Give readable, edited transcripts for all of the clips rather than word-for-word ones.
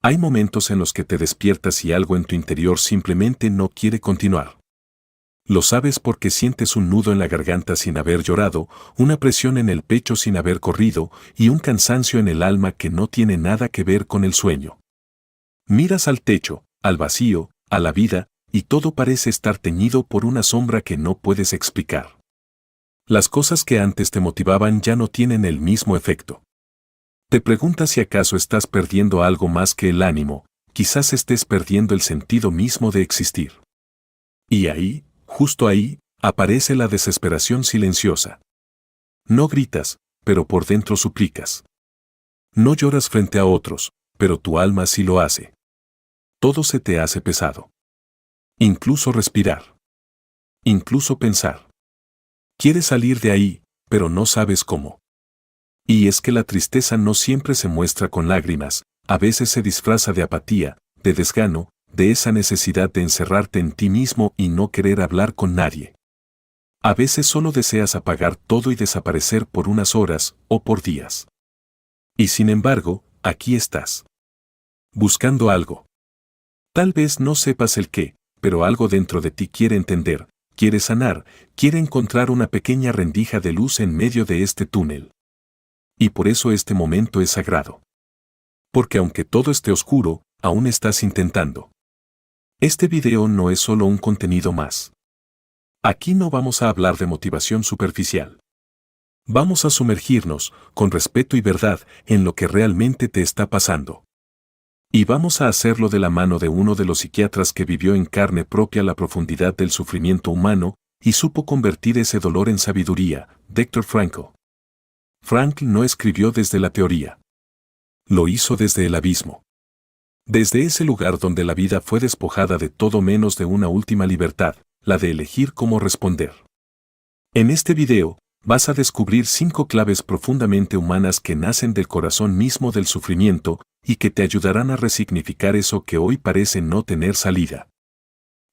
Hay momentos en los que te despiertas y algo en tu interior simplemente no quiere continuar. Lo sabes porque sientes un nudo en la garganta sin haber llorado, una presión en el pecho sin haber corrido y un cansancio en el alma que no tiene nada que ver con el sueño. Miras al techo, al vacío, a la vida, y todo parece estar teñido por una sombra que no puedes explicar. Las cosas que antes te motivaban ya no tienen el mismo efecto. Te preguntas si acaso estás perdiendo algo más que el ánimo, quizás estés perdiendo el sentido mismo de existir. Y ahí, justo ahí, aparece la desesperación silenciosa. No gritas, pero por dentro suplicas. No lloras frente a otros, pero tu alma sí lo hace. Todo se te hace pesado. Incluso respirar. Incluso pensar. Quieres salir de ahí, pero no sabes cómo. Y es que la tristeza no siempre se muestra con lágrimas, a veces se disfraza de apatía, de desgano, de esa necesidad de encerrarte en ti mismo y no querer hablar con nadie. A veces solo deseas apagar todo y desaparecer por unas horas o por días. Y sin embargo, aquí estás. Buscando algo. Tal vez no sepas el qué, pero algo dentro de ti quiere entender, quiere sanar, quiere encontrar una pequeña rendija de luz en medio de este túnel. Y por eso este momento es sagrado. Porque aunque todo esté oscuro, aún estás intentando. Este video no es solo un contenido más. Aquí no vamos a hablar de motivación superficial. Vamos a sumergirnos, con respeto y verdad, en lo que realmente te está pasando. Y vamos a hacerlo de la mano de uno de los psiquiatras que vivió en carne propia la profundidad del sufrimiento humano y supo convertir ese dolor en sabiduría, Viktor Frankl. Frankl no escribió desde la teoría. Lo hizo desde el abismo. Desde ese lugar donde la vida fue despojada de todo menos de una última libertad, la de elegir cómo responder. En este video, vas a descubrir 5 claves profundamente humanas que nacen del corazón mismo del sufrimiento y que te ayudarán a resignificar eso que hoy parece no tener salida.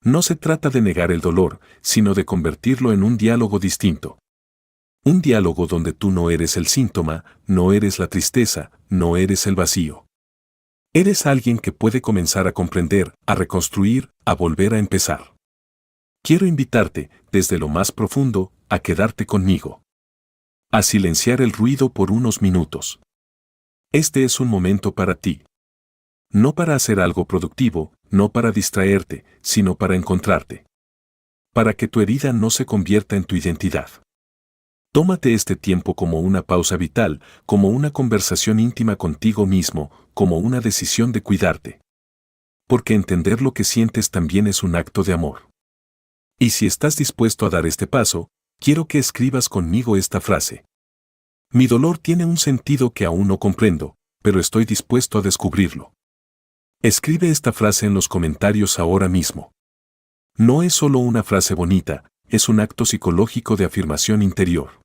No se trata de negar el dolor, sino de convertirlo en un diálogo distinto. Un diálogo donde tú no eres el síntoma, no eres la tristeza, no eres el vacío. Eres alguien que puede comenzar a comprender, a reconstruir, a volver a empezar. Quiero invitarte, desde lo más profundo, a quedarte conmigo. A silenciar el ruido por unos minutos. Este es un momento para ti. No para hacer algo productivo, no para distraerte, sino para encontrarte. Para que tu herida no se convierta en tu identidad. Tómate este tiempo como una pausa vital, como una conversación íntima contigo mismo, como una decisión de cuidarte. Porque entender lo que sientes también es un acto de amor. Y si estás dispuesto a dar este paso, quiero que escribas conmigo esta frase. Mi dolor tiene un sentido que aún no comprendo, pero estoy dispuesto a descubrirlo. Escribe esta frase en los comentarios ahora mismo. No es solo una frase bonita, es un acto psicológico de afirmación interior.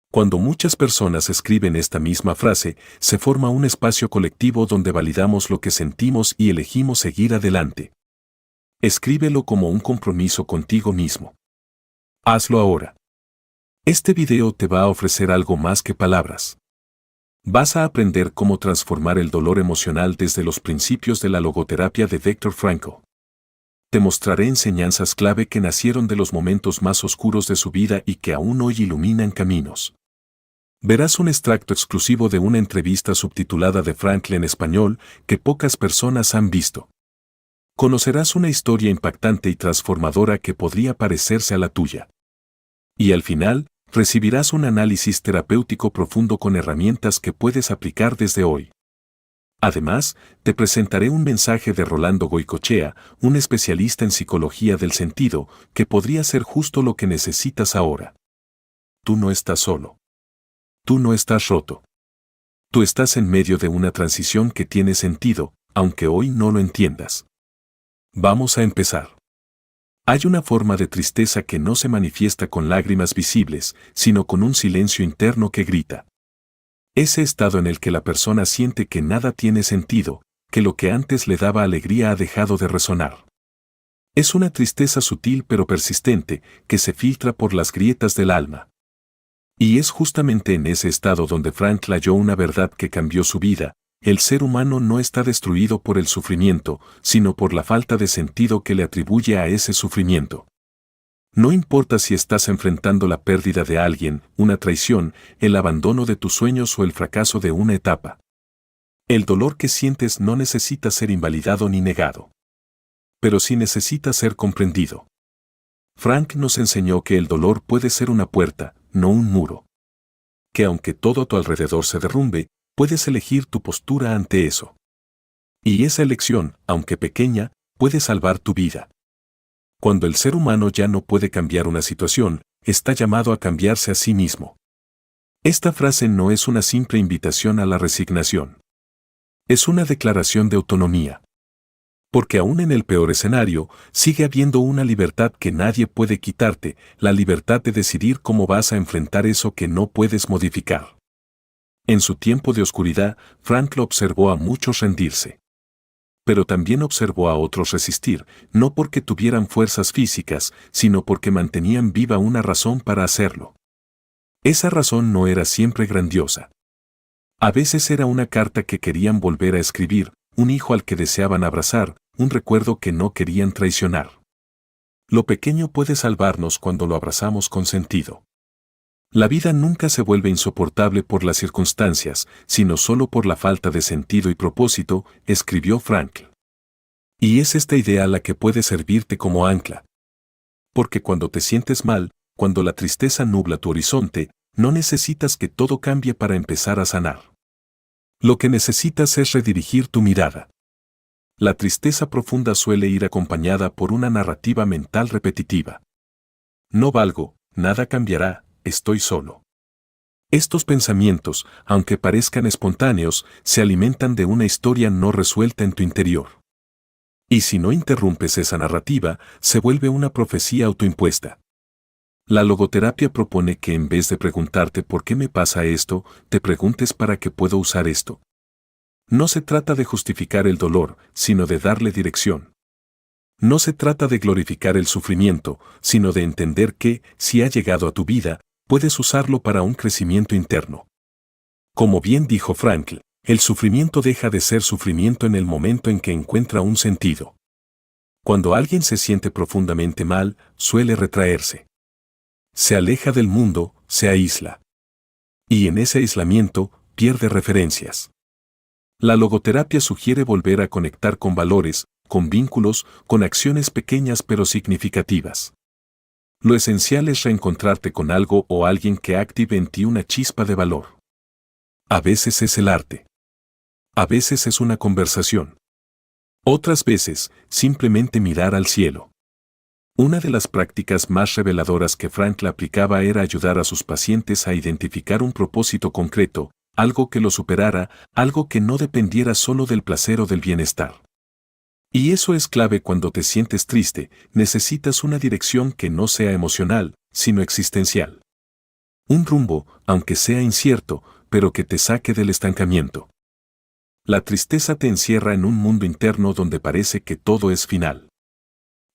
Cuando muchas personas escriben esta misma frase, se forma un espacio colectivo donde validamos lo que sentimos y elegimos seguir adelante. Escríbelo como un compromiso contigo mismo. Hazlo ahora. Este video te va a ofrecer algo más que palabras. Vas a aprender cómo transformar el dolor emocional desde los principios de la logoterapia de Viktor Frankl. Te mostraré enseñanzas clave que nacieron de los momentos más oscuros de su vida y que aún hoy iluminan caminos. Verás un extracto exclusivo de una entrevista subtitulada de Frankl en español que pocas personas han visto. Conocerás una historia impactante y transformadora que podría parecerse a la tuya. Y al final, recibirás un análisis terapéutico profundo con herramientas que puedes aplicar desde hoy. Además, te presentaré un mensaje de Rolando Goicoechea, un especialista en psicología del sentido, que podría ser justo lo que necesitas ahora. Tú no estás solo. Tú no estás roto. Tú estás en medio de una transición que tiene sentido, aunque hoy no lo entiendas. Vamos a empezar. Hay una forma de tristeza que no se manifiesta con lágrimas visibles, sino con un silencio interno que grita. Ese estado en el que la persona siente que nada tiene sentido, que lo que antes le daba alegría ha dejado de resonar. Es una tristeza sutil pero persistente, que se filtra por las grietas del alma. Y es justamente en ese estado donde Frankl halló una verdad que cambió su vida, el ser humano no está destruido por el sufrimiento, sino por la falta de sentido que le atribuye a ese sufrimiento. No importa si estás enfrentando la pérdida de alguien, una traición, el abandono de tus sueños o el fracaso de una etapa. El dolor que sientes no necesita ser invalidado ni negado. Pero sí necesita ser comprendido. Frank nos enseñó que el dolor puede ser una puerta, no un muro. Que aunque todo a tu alrededor se derrumbe, puedes elegir tu postura ante eso. Y esa elección, aunque pequeña, puede salvar tu vida. Cuando el ser humano ya no puede cambiar una situación, está llamado a cambiarse a sí mismo. Esta frase no es una simple invitación a la resignación. Es una declaración de autonomía. Porque aún en el peor escenario, sigue habiendo una libertad que nadie puede quitarte, la libertad de decidir cómo vas a enfrentar eso que no puedes modificar. En su tiempo de oscuridad, Frank lo observó a muchos rendirse. Pero también observó a otros resistir, no porque tuvieran fuerzas físicas, sino porque mantenían viva una razón para hacerlo. Esa razón no era siempre grandiosa. A veces era una carta que querían volver a escribir, un hijo al que deseaban abrazar, un recuerdo que no querían traicionar. Lo pequeño puede salvarnos cuando lo abrazamos con sentido. La vida nunca se vuelve insoportable por las circunstancias, sino solo por la falta de sentido y propósito, escribió Frankl. Y es esta idea la que puede servirte como ancla. Porque cuando te sientes mal, cuando la tristeza nubla tu horizonte, no necesitas que todo cambie para empezar a sanar. Lo que necesitas es redirigir tu mirada. La tristeza profunda suele ir acompañada por una narrativa mental repetitiva. No valgo, nada cambiará, estoy solo. Estos pensamientos, aunque parezcan espontáneos, se alimentan de una historia no resuelta en tu interior. Y si no interrumpes esa narrativa, se vuelve una profecía autoimpuesta. La logoterapia propone que en vez de preguntarte ¿por qué me pasa esto?, te preguntes ¿para qué puedo usar esto? No se trata de justificar el dolor, sino de darle dirección. No se trata de glorificar el sufrimiento, sino de entender que, si ha llegado a tu vida, puedes usarlo para un crecimiento interno. Como bien dijo Frankl, el sufrimiento deja de ser sufrimiento en el momento en que encuentra un sentido. Cuando alguien se siente profundamente mal, suele retraerse. Se aleja del mundo, se aísla. Y en ese aislamiento, pierde referencias. La logoterapia sugiere volver a conectar con valores, con vínculos, con acciones pequeñas pero significativas. Lo esencial es reencontrarte con algo o alguien que active en ti una chispa de valor. A veces es el arte. A veces es una conversación. Otras veces, simplemente mirar al cielo. Una de las prácticas más reveladoras que Frankl aplicaba era ayudar a sus pacientes a identificar un propósito concreto, algo que lo superara, algo que no dependiera solo del placer o del bienestar. Y eso es clave cuando te sientes triste, necesitas una dirección que no sea emocional, sino existencial. Un rumbo, aunque sea incierto, pero que te saque del estancamiento. La tristeza te encierra en un mundo interno donde parece que todo es final.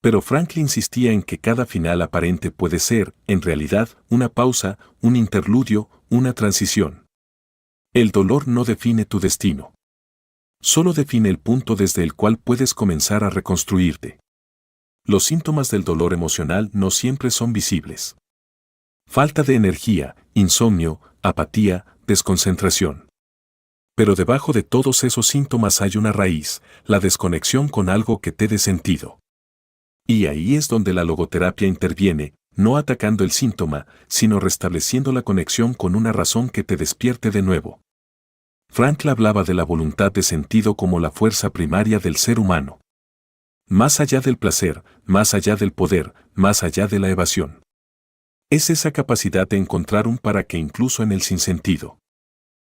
Pero Frankl insistía en que cada final aparente puede ser, en realidad, una pausa, un interludio, una transición. El dolor no define tu destino. Solo define el punto desde el cual puedes comenzar a reconstruirte. Los síntomas del dolor emocional no siempre son visibles. Falta de energía, insomnio, apatía, desconcentración. Pero debajo de todos esos síntomas hay una raíz, la desconexión con algo que te dé sentido. Y ahí es donde la logoterapia interviene, no atacando el síntoma, sino restableciendo la conexión con una razón que te despierte de nuevo. Frankl hablaba de la voluntad de sentido como la fuerza primaria del ser humano. Más allá del placer, más allá del poder, más allá de la evasión. Es esa capacidad de encontrar un para qué incluso en el sinsentido.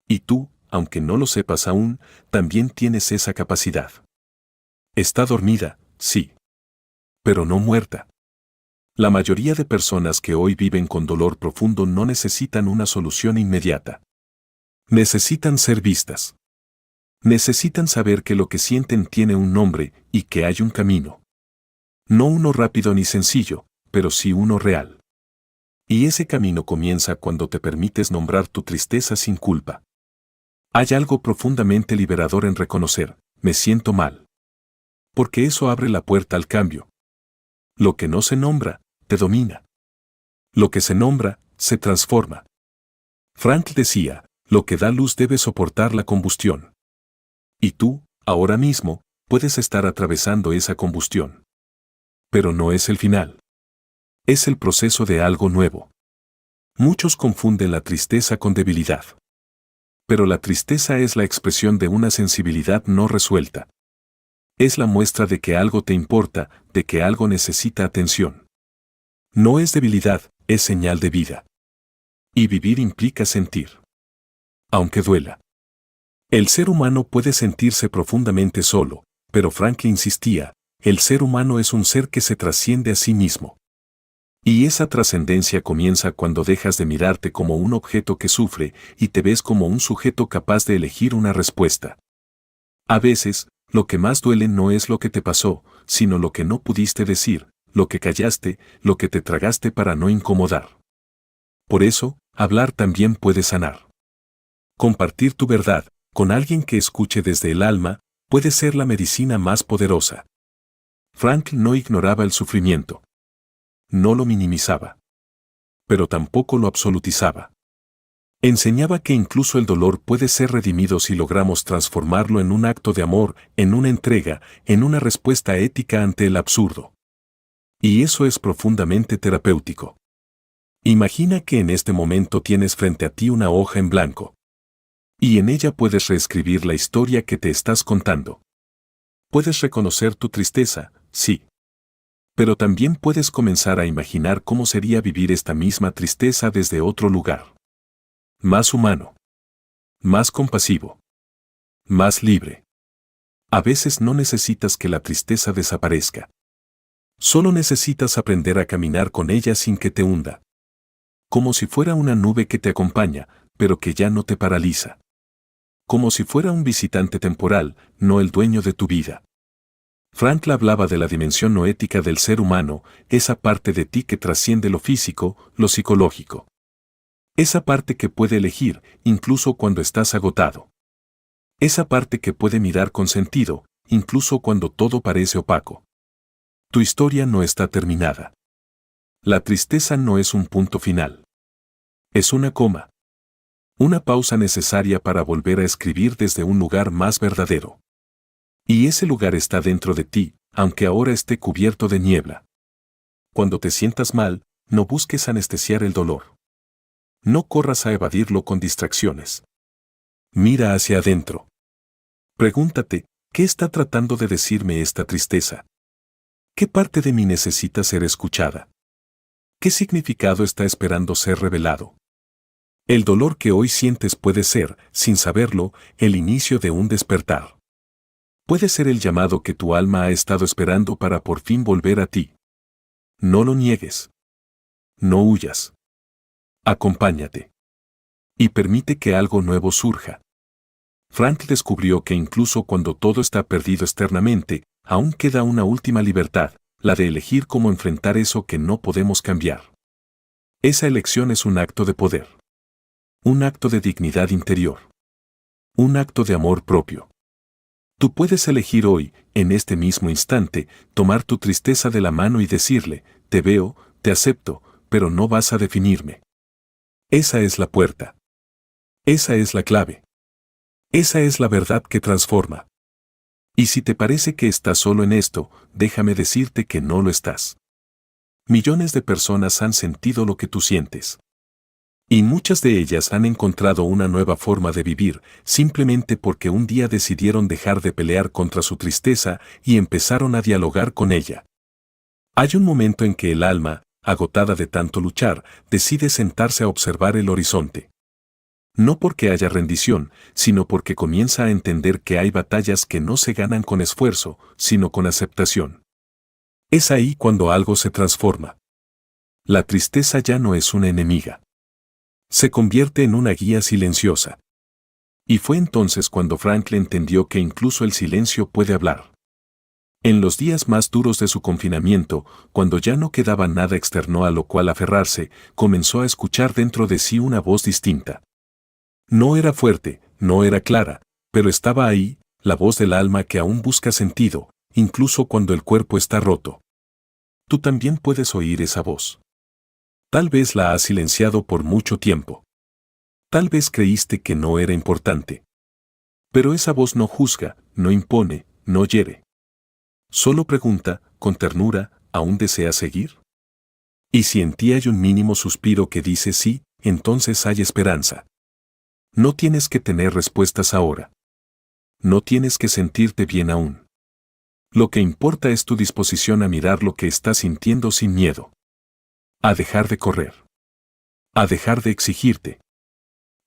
Y tú, aunque no lo sepas aún, también tienes esa capacidad. Está dormida, sí. Pero no muerta. La mayoría de personas que hoy viven con dolor profundo no necesitan una solución inmediata. Necesitan ser vistas. Necesitan saber que lo que sienten tiene un nombre y que hay un camino. No uno rápido ni sencillo, pero sí uno real. Y ese camino comienza cuando te permites nombrar tu tristeza sin culpa. Hay algo profundamente liberador en reconocer, me siento mal. Porque eso abre la puerta al cambio. Lo que no se nombra, te domina. Lo que se nombra, se transforma. Frank decía, lo que da luz debe soportar la combustión. Y tú, ahora mismo, puedes estar atravesando esa combustión. Pero no es el final. Es el proceso de algo nuevo. Muchos confunden la tristeza con debilidad. Pero la tristeza es la expresión de una sensibilidad no resuelta. Es la muestra de que algo te importa, de que algo necesita atención. No es debilidad, es señal de vida. Y vivir implica sentir. Aunque duela. El ser humano puede sentirse profundamente solo, pero Frank insistía, el ser humano es un ser que se trasciende a sí mismo. Y esa trascendencia comienza cuando dejas de mirarte como un objeto que sufre y te ves como un sujeto capaz de elegir una respuesta. A veces, lo que más duele no es lo que te pasó, sino lo que no pudiste decir, lo que callaste, lo que te tragaste para no incomodar. Por eso, hablar también puede sanar. Compartir tu verdad con alguien que escuche desde el alma puede ser la medicina más poderosa. Frank no ignoraba el sufrimiento. No lo minimizaba. Pero tampoco lo absolutizaba. Enseñaba que incluso el dolor puede ser redimido si logramos transformarlo en un acto de amor, en una entrega, en una respuesta ética ante el absurdo. Y eso es profundamente terapéutico. Imagina que en este momento tienes frente a ti una hoja en blanco. Y en ella puedes reescribir la historia que te estás contando. Puedes reconocer tu tristeza, sí. Pero también puedes comenzar a imaginar cómo sería vivir esta misma tristeza desde otro lugar. Más humano. Más compasivo. Más libre. A veces no necesitas que la tristeza desaparezca. Solo necesitas aprender a caminar con ella sin que te hunda. Como si fuera una nube que te acompaña, pero que ya no te paraliza. Como si fuera un visitante temporal, no el dueño de tu vida. Frankl hablaba de la dimensión noética del ser humano, esa parte de ti que trasciende lo físico, lo psicológico. Esa parte que puede elegir, incluso cuando estás agotado. Esa parte que puede mirar con sentido, incluso cuando todo parece opaco. Tu historia no está terminada. La tristeza no es un punto final. Es una coma. Una pausa necesaria para volver a escribir desde un lugar más verdadero. Y ese lugar está dentro de ti, aunque ahora esté cubierto de niebla. Cuando te sientas mal, no busques anestesiar el dolor. No corras a evadirlo con distracciones. Mira hacia adentro. Pregúntate, ¿qué está tratando de decirme esta tristeza? ¿Qué parte de mí necesita ser escuchada? ¿Qué significado está esperando ser revelado? El dolor que hoy sientes puede ser, sin saberlo, el inicio de un despertar. Puede ser el llamado que tu alma ha estado esperando para por fin volver a ti. No lo niegues. No huyas. Acompáñate. Y permite que algo nuevo surja. Frank descubrió que incluso cuando todo está perdido externamente, aún queda una última libertad, la de elegir cómo enfrentar eso que no podemos cambiar. Esa elección es un acto de poder. Un acto de dignidad interior. Un acto de amor propio. Tú puedes elegir hoy, en este mismo instante, tomar tu tristeza de la mano y decirle, te veo, te acepto, pero no vas a definirme. Esa es la puerta. Esa es la clave. Esa es la verdad que transforma. Y si te parece que estás solo en esto, déjame decirte que no lo estás. Millones de personas han sentido lo que tú sientes. Y muchas de ellas han encontrado una nueva forma de vivir, simplemente porque un día decidieron dejar de pelear contra su tristeza y empezaron a dialogar con ella. Hay un momento en que el alma, agotada de tanto luchar, decide sentarse a observar el horizonte. No porque haya rendición, sino porque comienza a entender que hay batallas que no se ganan con esfuerzo, sino con aceptación. Es ahí cuando algo se transforma. La tristeza ya no es una enemiga. Se convierte en una guía silenciosa. Y fue entonces cuando Frankl entendió que incluso el silencio puede hablar. En los días más duros de su confinamiento, cuando ya no quedaba nada externo a lo cual aferrarse, comenzó a escuchar dentro de sí una voz distinta. No era fuerte, no era clara, pero estaba ahí, la voz del alma que aún busca sentido, incluso cuando el cuerpo está roto. Tú también puedes oír esa voz. Tal vez la has silenciado por mucho tiempo. Tal vez creíste que no era importante. Pero esa voz no juzga, no impone, no hiere. Solo pregunta, con ternura, ¿aún deseas seguir? Y si en ti hay un mínimo suspiro que dice sí, entonces hay esperanza. No tienes que tener respuestas ahora. No tienes que sentirte bien aún. Lo que importa es tu disposición a mirar lo que estás sintiendo sin miedo. A dejar de correr. A dejar de exigirte.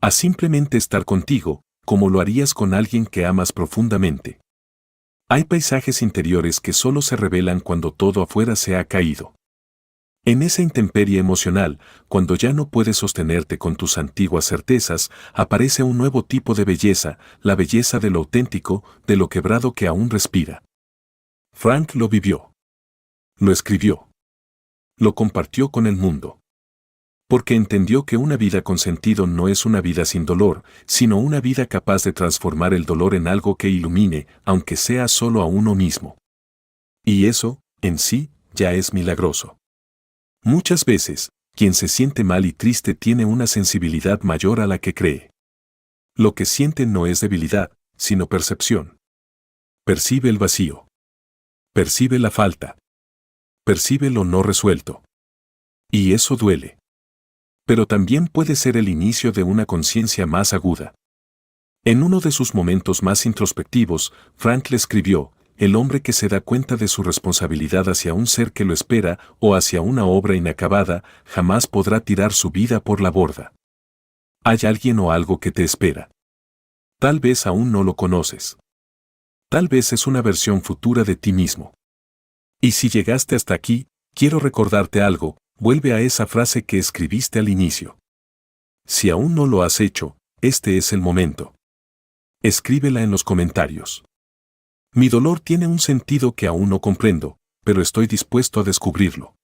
A simplemente estar contigo, como lo harías con alguien que amas profundamente. Hay paisajes interiores que solo se revelan cuando todo afuera se ha caído. En esa intemperie emocional, cuando ya no puedes sostenerte con tus antiguas certezas, aparece un nuevo tipo de belleza, la belleza de lo auténtico, de lo quebrado que aún respira. Frank lo vivió. Lo escribió. Lo compartió con el mundo. Porque entendió que una vida con sentido no es una vida sin dolor, sino una vida capaz de transformar el dolor en algo que ilumine, aunque sea solo a uno mismo. Y eso, en sí, ya es milagroso. Muchas veces, quien se siente mal y triste tiene una sensibilidad mayor a la que cree. Lo que siente no es debilidad, sino percepción. Percibe el vacío. Percibe la falta. Percibe lo no resuelto. Y eso duele. Pero también puede ser el inicio de una conciencia más aguda. En uno de sus momentos más introspectivos, Frank le escribió: el hombre que se da cuenta de su responsabilidad hacia un ser que lo espera o hacia una obra inacabada, jamás podrá tirar su vida por la borda. Hay alguien o algo que te espera. Tal vez aún no lo conoces. Tal vez es una versión futura de ti mismo. Y si llegaste hasta aquí, quiero recordarte algo: vuelve a esa frase que escribiste al inicio. Si aún no lo has hecho, este es el momento. Escríbela en los comentarios. Mi dolor tiene un sentido que aún no comprendo, pero estoy dispuesto a descubrirlo.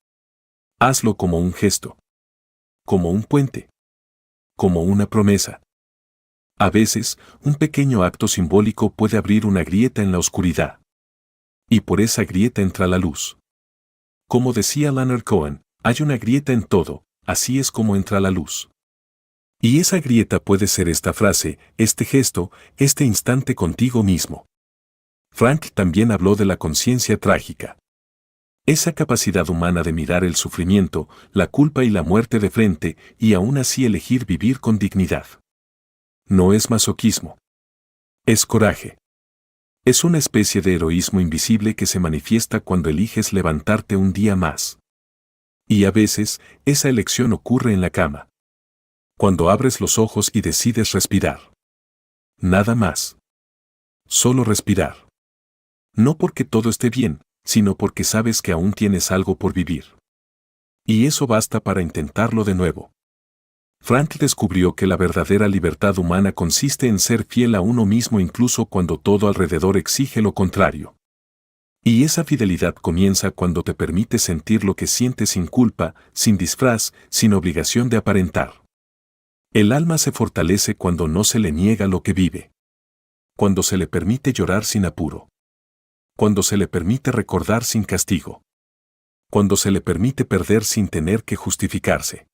Hazlo como un gesto. Como un puente. Como una promesa. A veces, un pequeño acto simbólico puede abrir una grieta en la oscuridad. Y por esa grieta entra la luz. Como decía Leonard Cohen, hay una grieta en todo, así es como entra la luz. Y esa grieta puede ser esta frase, este gesto, este instante contigo mismo. Frank también habló de la conciencia trágica. Esa capacidad humana de mirar el sufrimiento, la culpa y la muerte de frente y aún así elegir vivir con dignidad. No es masoquismo. Es coraje. Es una especie de heroísmo invisible que se manifiesta cuando eliges levantarte un día más. Y a veces, esa elección ocurre en la cama. Cuando abres los ojos y decides respirar. Nada más. Solo respirar. No porque todo esté bien, sino porque sabes que aún tienes algo por vivir. Y eso basta para intentarlo de nuevo. Frank descubrió que la verdadera libertad humana consiste en ser fiel a uno mismo incluso cuando todo alrededor exige lo contrario. Y esa fidelidad comienza cuando te permites sentir lo que sientes sin culpa, sin disfraz, sin obligación de aparentar. El alma se fortalece cuando no se le niega lo que vive. Cuando se le permite llorar sin apuro. Cuando se le permite recordar sin castigo. Cuando se le permite perder sin tener que justificarse.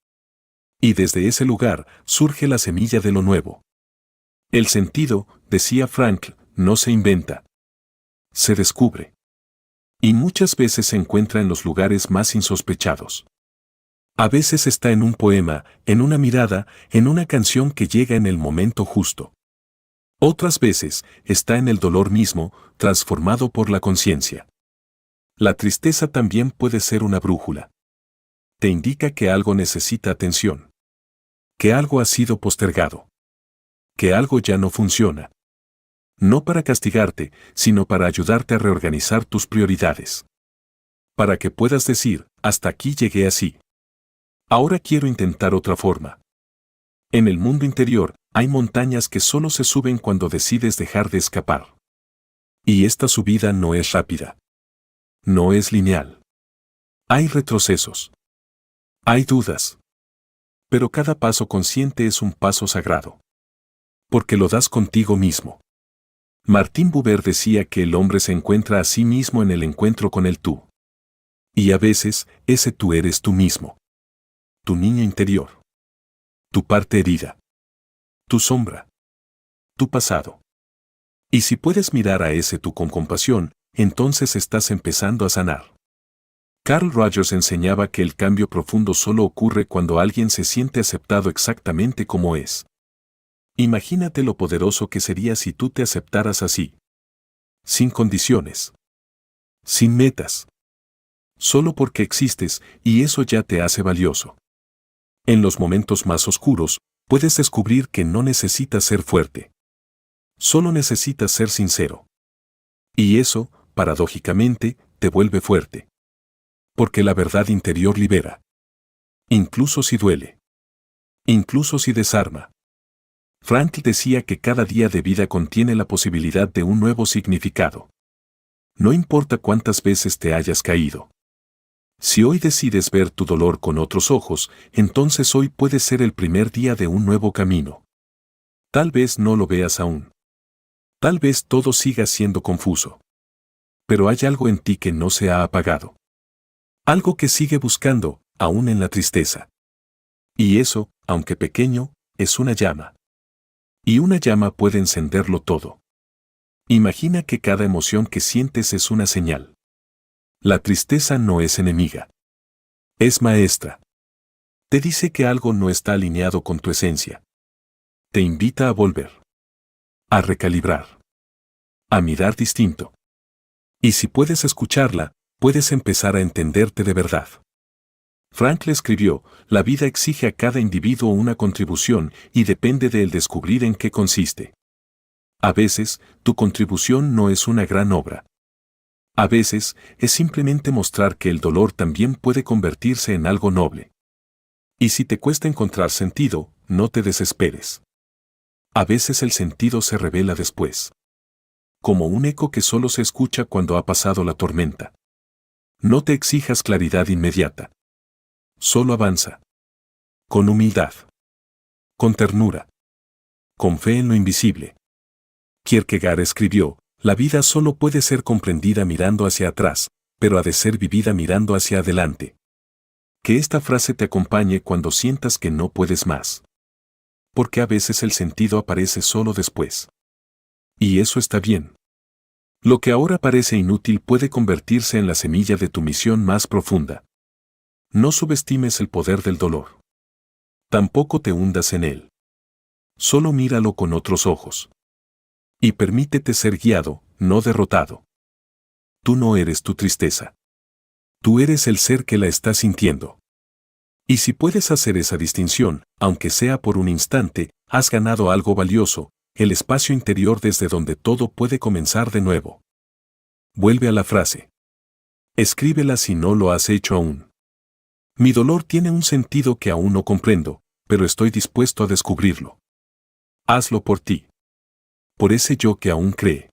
Y desde ese lugar surge la semilla de lo nuevo. El sentido, decía Frank, no se inventa. Se descubre. Y muchas veces se encuentra en los lugares más insospechados. A veces está en un poema, en una mirada, en una canción que llega en el momento justo. Otras veces está en el dolor mismo, transformado por la conciencia. La tristeza también puede ser una brújula. Te indica que algo necesita atención. Que algo ha sido postergado. Que algo ya no funciona. No para castigarte, sino para ayudarte a reorganizar tus prioridades. Para que puedas decir, hasta aquí llegué así. Ahora quiero intentar otra forma. En el mundo interior, hay montañas que solo se suben cuando decides dejar de escapar. Y esta subida no es rápida. No es lineal. Hay retrocesos. Hay dudas. Pero cada paso consciente es un paso sagrado. Porque lo das contigo mismo. Martín Buber decía que el hombre se encuentra a sí mismo en el encuentro con el tú. Y a veces, ese tú eres tú mismo. Tu niño interior. Tu parte herida. Tu sombra. Tu pasado. Y si puedes mirar a ese tú con compasión, entonces estás empezando a sanar. Carl Rogers enseñaba que el cambio profundo solo ocurre cuando alguien se siente aceptado exactamente como es. Imagínate lo poderoso que sería si tú te aceptaras así. Sin condiciones. Sin metas. Solo porque existes, y eso ya te hace valioso. En los momentos más oscuros, puedes descubrir que no necesitas ser fuerte. Solo necesitas ser sincero. Y eso, paradójicamente, te vuelve fuerte. Porque la verdad interior libera. Incluso si duele. Incluso si desarma. Frankl decía que cada día de vida contiene la posibilidad de un nuevo significado. No importa cuántas veces te hayas caído. Si hoy decides ver tu dolor con otros ojos, entonces hoy puede ser el primer día de un nuevo camino. Tal vez no lo veas aún. Tal vez todo siga siendo confuso. Pero hay algo en ti que no se ha apagado. Algo que sigue buscando, aún en la tristeza. Y eso, aunque pequeño, es una llama. Y una llama puede encenderlo todo. Imagina que cada emoción que sientes es una señal. La tristeza no es enemiga. Es maestra. Te dice que algo no está alineado con tu esencia. Te invita a volver. A recalibrar. A mirar distinto. Y si puedes escucharla, puedes empezar a entenderte de verdad. Frankl escribió, la vida exige a cada individuo una contribución y depende de él descubrir en qué consiste. A veces, tu contribución no es una gran obra. A veces, es simplemente mostrar que el dolor también puede convertirse en algo noble. Y si te cuesta encontrar sentido, no te desesperes. A veces el sentido se revela después. Como un eco que solo se escucha cuando ha pasado la tormenta. No te exijas claridad inmediata. Solo avanza. Con humildad. Con ternura. Con fe en lo invisible. Kierkegaard escribió, la vida solo puede ser comprendida mirando hacia atrás, pero ha de ser vivida mirando hacia adelante. Que esta frase te acompañe cuando sientas que no puedes más. Porque a veces el sentido aparece solo después. Y eso está bien. Lo que ahora parece inútil puede convertirse en la semilla de tu misión más profunda. No subestimes el poder del dolor. Tampoco te hundas en él. Solo míralo con otros ojos. Y permítete ser guiado, no derrotado. Tú no eres tu tristeza. Tú eres el ser que la está sintiendo. Y si puedes hacer esa distinción, aunque sea por un instante, has ganado algo valioso, el espacio interior desde donde todo puede comenzar de nuevo. Vuelve a la frase. Escríbela si no lo has hecho aún. Mi dolor tiene un sentido que aún no comprendo, pero estoy dispuesto a descubrirlo. Hazlo por ti. Por ese yo que aún cree.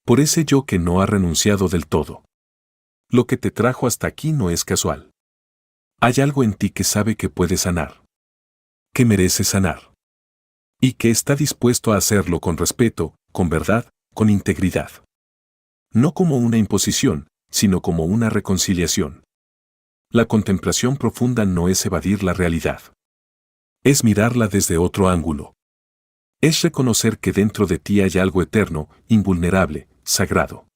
Por ese yo que no ha renunciado del todo. Lo que te trajo hasta aquí no es casual. Hay algo en ti que sabe que puede sanar. Que merece sanar. Y que está dispuesto a hacerlo con respeto, con verdad, con integridad. No como una imposición, sino como una reconciliación. La contemplación profunda no es evadir la realidad. Es mirarla desde otro ángulo. Es reconocer que dentro de ti hay algo eterno, invulnerable, sagrado.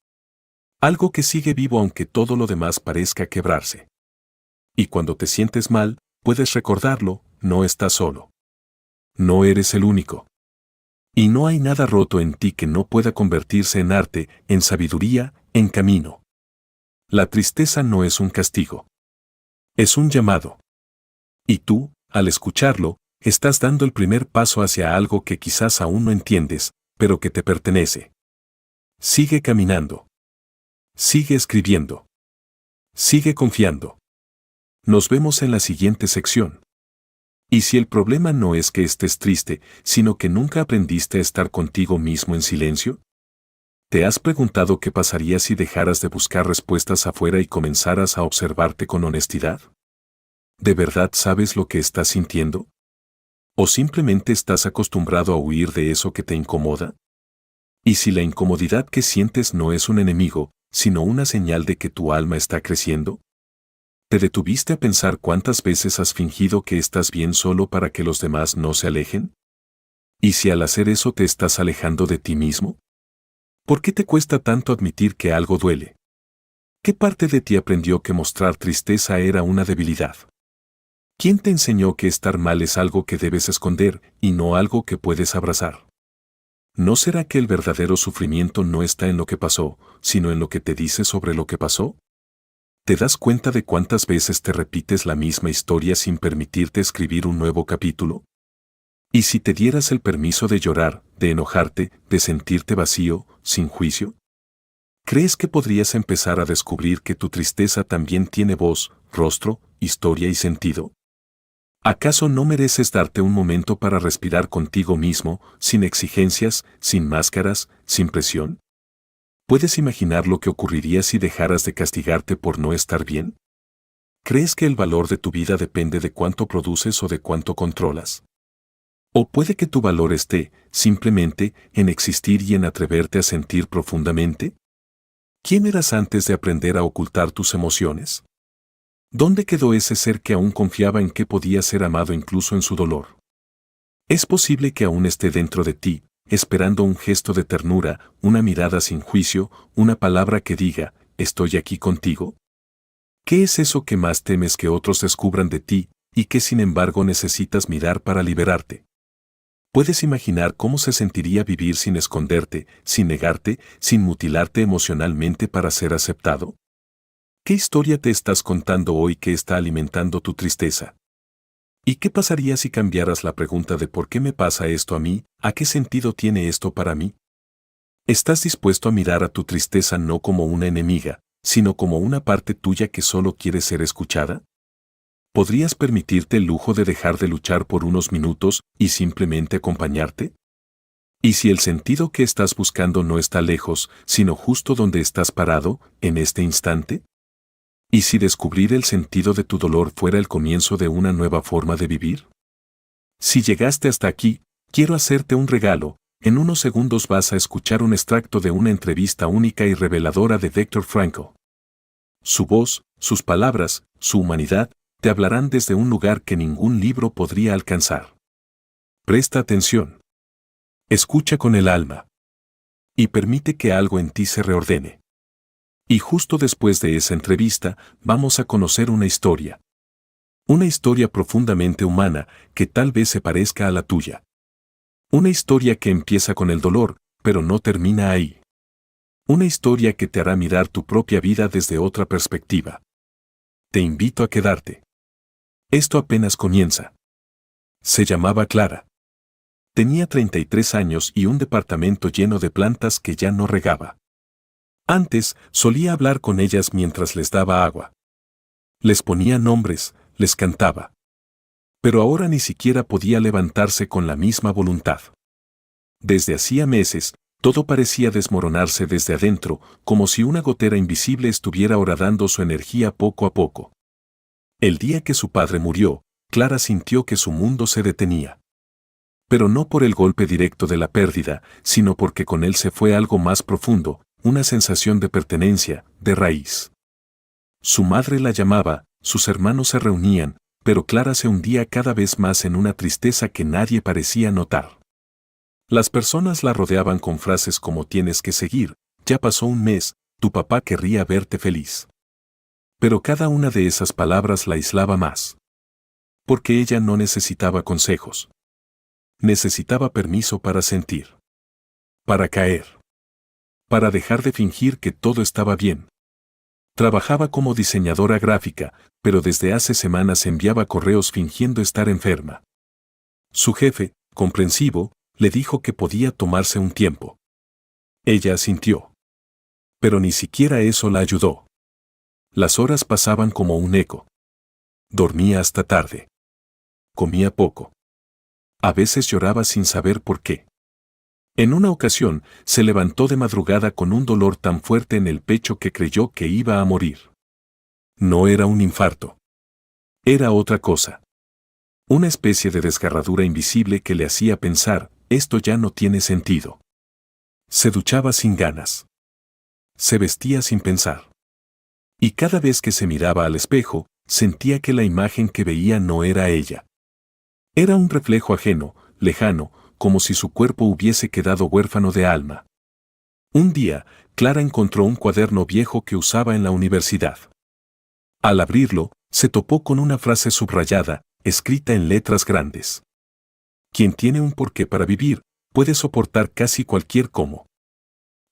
Algo que sigue vivo aunque todo lo demás parezca quebrarse. Y cuando te sientes mal, puedes recordarlo, no estás solo. No eres el único. Y no hay nada roto en ti que no pueda convertirse en arte, en sabiduría, en camino. La tristeza no es un castigo. Es un llamado. Y tú, al escucharlo, estás dando el primer paso hacia algo que quizás aún no entiendes, pero que te pertenece. Sigue caminando. Sigue escribiendo. Sigue confiando. Nos vemos en la siguiente sección. Y si el problema no es que estés triste, sino que nunca aprendiste a estar contigo mismo en silencio? ¿Te has preguntado qué pasaría si dejaras de buscar respuestas afuera y comenzaras a observarte con honestidad? ¿De verdad sabes lo que estás sintiendo? ¿O simplemente estás acostumbrado a huir de eso que te incomoda? ¿Y si la incomodidad que sientes no es un enemigo, sino una señal de que tu alma está creciendo? ¿Te detuviste a pensar cuántas veces has fingido que estás bien solo para que los demás no se alejen? ¿Y si al hacer eso te estás alejando de ti mismo? ¿Por qué te cuesta tanto admitir que algo duele? ¿Qué parte de ti aprendió que mostrar tristeza era una debilidad? ¿Quién te enseñó que estar mal es algo que debes esconder y no algo que puedes abrazar? ¿No será que el verdadero sufrimiento no está en lo que pasó, sino en lo que te dice sobre lo que pasó? ¿Te das cuenta de cuántas veces te repites la misma historia sin permitirte escribir un nuevo capítulo? ¿Y si te dieras el permiso de llorar, de enojarte, de sentirte vacío, sin juicio? ¿Crees que podrías empezar a descubrir que tu tristeza también tiene voz, rostro, historia y sentido? ¿Acaso no mereces darte un momento para respirar contigo mismo, sin exigencias, sin máscaras, sin presión? ¿Puedes imaginar lo que ocurriría si dejaras de castigarte por no estar bien? ¿Crees que el valor de tu vida depende de cuánto produces o de cuánto controlas? ¿O puede que tu valor esté, simplemente, en existir y en atreverte a sentir profundamente? ¿Quién eras antes de aprender a ocultar tus emociones? ¿Dónde quedó ese ser que aún confiaba en que podía ser amado incluso en su dolor? Es posible que aún esté dentro de ti, esperando un gesto de ternura, una mirada sin juicio, una palabra que diga, estoy aquí contigo. ¿Qué es eso que más temes que otros descubran de ti, y que sin embargo necesitas mirar para liberarte? ¿Puedes imaginar cómo se sentiría vivir sin esconderte, sin negarte, sin mutilarte emocionalmente para ser aceptado? ¿Qué historia te estás contando hoy que está alimentando tu tristeza? ¿Y qué pasaría si cambiaras la pregunta de ¿por qué me pasa esto a mí? ¿A qué sentido tiene esto para mí? ¿Estás dispuesto a mirar a tu tristeza no como una enemiga, sino como una parte tuya que solo quiere ser escuchada? ¿Podrías permitirte el lujo de dejar de luchar por unos minutos y simplemente acompañarte? ¿Y si el sentido que estás buscando no está lejos, sino justo donde estás parado, en este instante? ¿Y si descubrir el sentido de tu dolor fuera el comienzo de una nueva forma de vivir? Si llegaste hasta aquí, quiero hacerte un regalo. En unos segundos vas a escuchar un extracto de una entrevista única y reveladora de Viktor Frankl. Su voz, sus palabras, su humanidad, te hablarán desde un lugar que ningún libro podría alcanzar. Presta atención. Escucha con el alma. Y permite que algo en ti se reordene. Y justo después de esa entrevista, vamos a conocer una historia. Una historia profundamente humana, que tal vez se parezca a la tuya. Una historia que empieza con el dolor, pero no termina ahí. Una historia que te hará mirar tu propia vida desde otra perspectiva. Te invito a quedarte. Esto apenas comienza. Se llamaba Clara. Tenía 33 años y un departamento lleno de plantas que ya no regaba. Antes, solía hablar con ellas mientras les daba agua. Les ponía nombres, les cantaba. Pero ahora ni siquiera podía levantarse con la misma voluntad. Desde hacía meses, todo parecía desmoronarse desde adentro, como si una gotera invisible estuviera horadando su energía poco a poco. El día que su padre murió, Clara sintió que su mundo se detenía. Pero no por el golpe directo de la pérdida, sino porque con él se fue algo más profundo, una sensación de pertenencia, de raíz. Su madre la llamaba, sus hermanos se reunían, pero Clara se hundía cada vez más en una tristeza que nadie parecía notar. Las personas la rodeaban con frases como tienes que seguir, ya pasó un mes, tu papá querría verte feliz. Pero cada una de esas palabras la aislaba más. Porque ella no necesitaba consejos. Necesitaba permiso para sentir. Para caer. Para dejar de fingir que todo estaba bien. Trabajaba como diseñadora gráfica, pero desde hace semanas enviaba correos fingiendo estar enferma. Su jefe, comprensivo, le dijo que podía tomarse un tiempo. Ella asintió. Pero ni siquiera eso la ayudó. Las horas pasaban como un eco. Dormía hasta tarde. Comía poco. A veces lloraba sin saber por qué. En una ocasión, se levantó de madrugada con un dolor tan fuerte en el pecho que creyó que iba a morir. No era un infarto. Era otra cosa. Una especie de desgarradura invisible que le hacía pensar, esto ya no tiene sentido. Se duchaba sin ganas. Se vestía sin pensar. Y cada vez que se miraba al espejo, sentía que la imagen que veía no era ella. Era un reflejo ajeno, lejano, como si su cuerpo hubiese quedado huérfano de alma. Un día, Clara encontró un cuaderno viejo que usaba en la universidad. Al abrirlo, se topó con una frase subrayada, escrita en letras grandes. Quien tiene un porqué para vivir, puede soportar casi cualquier cómo.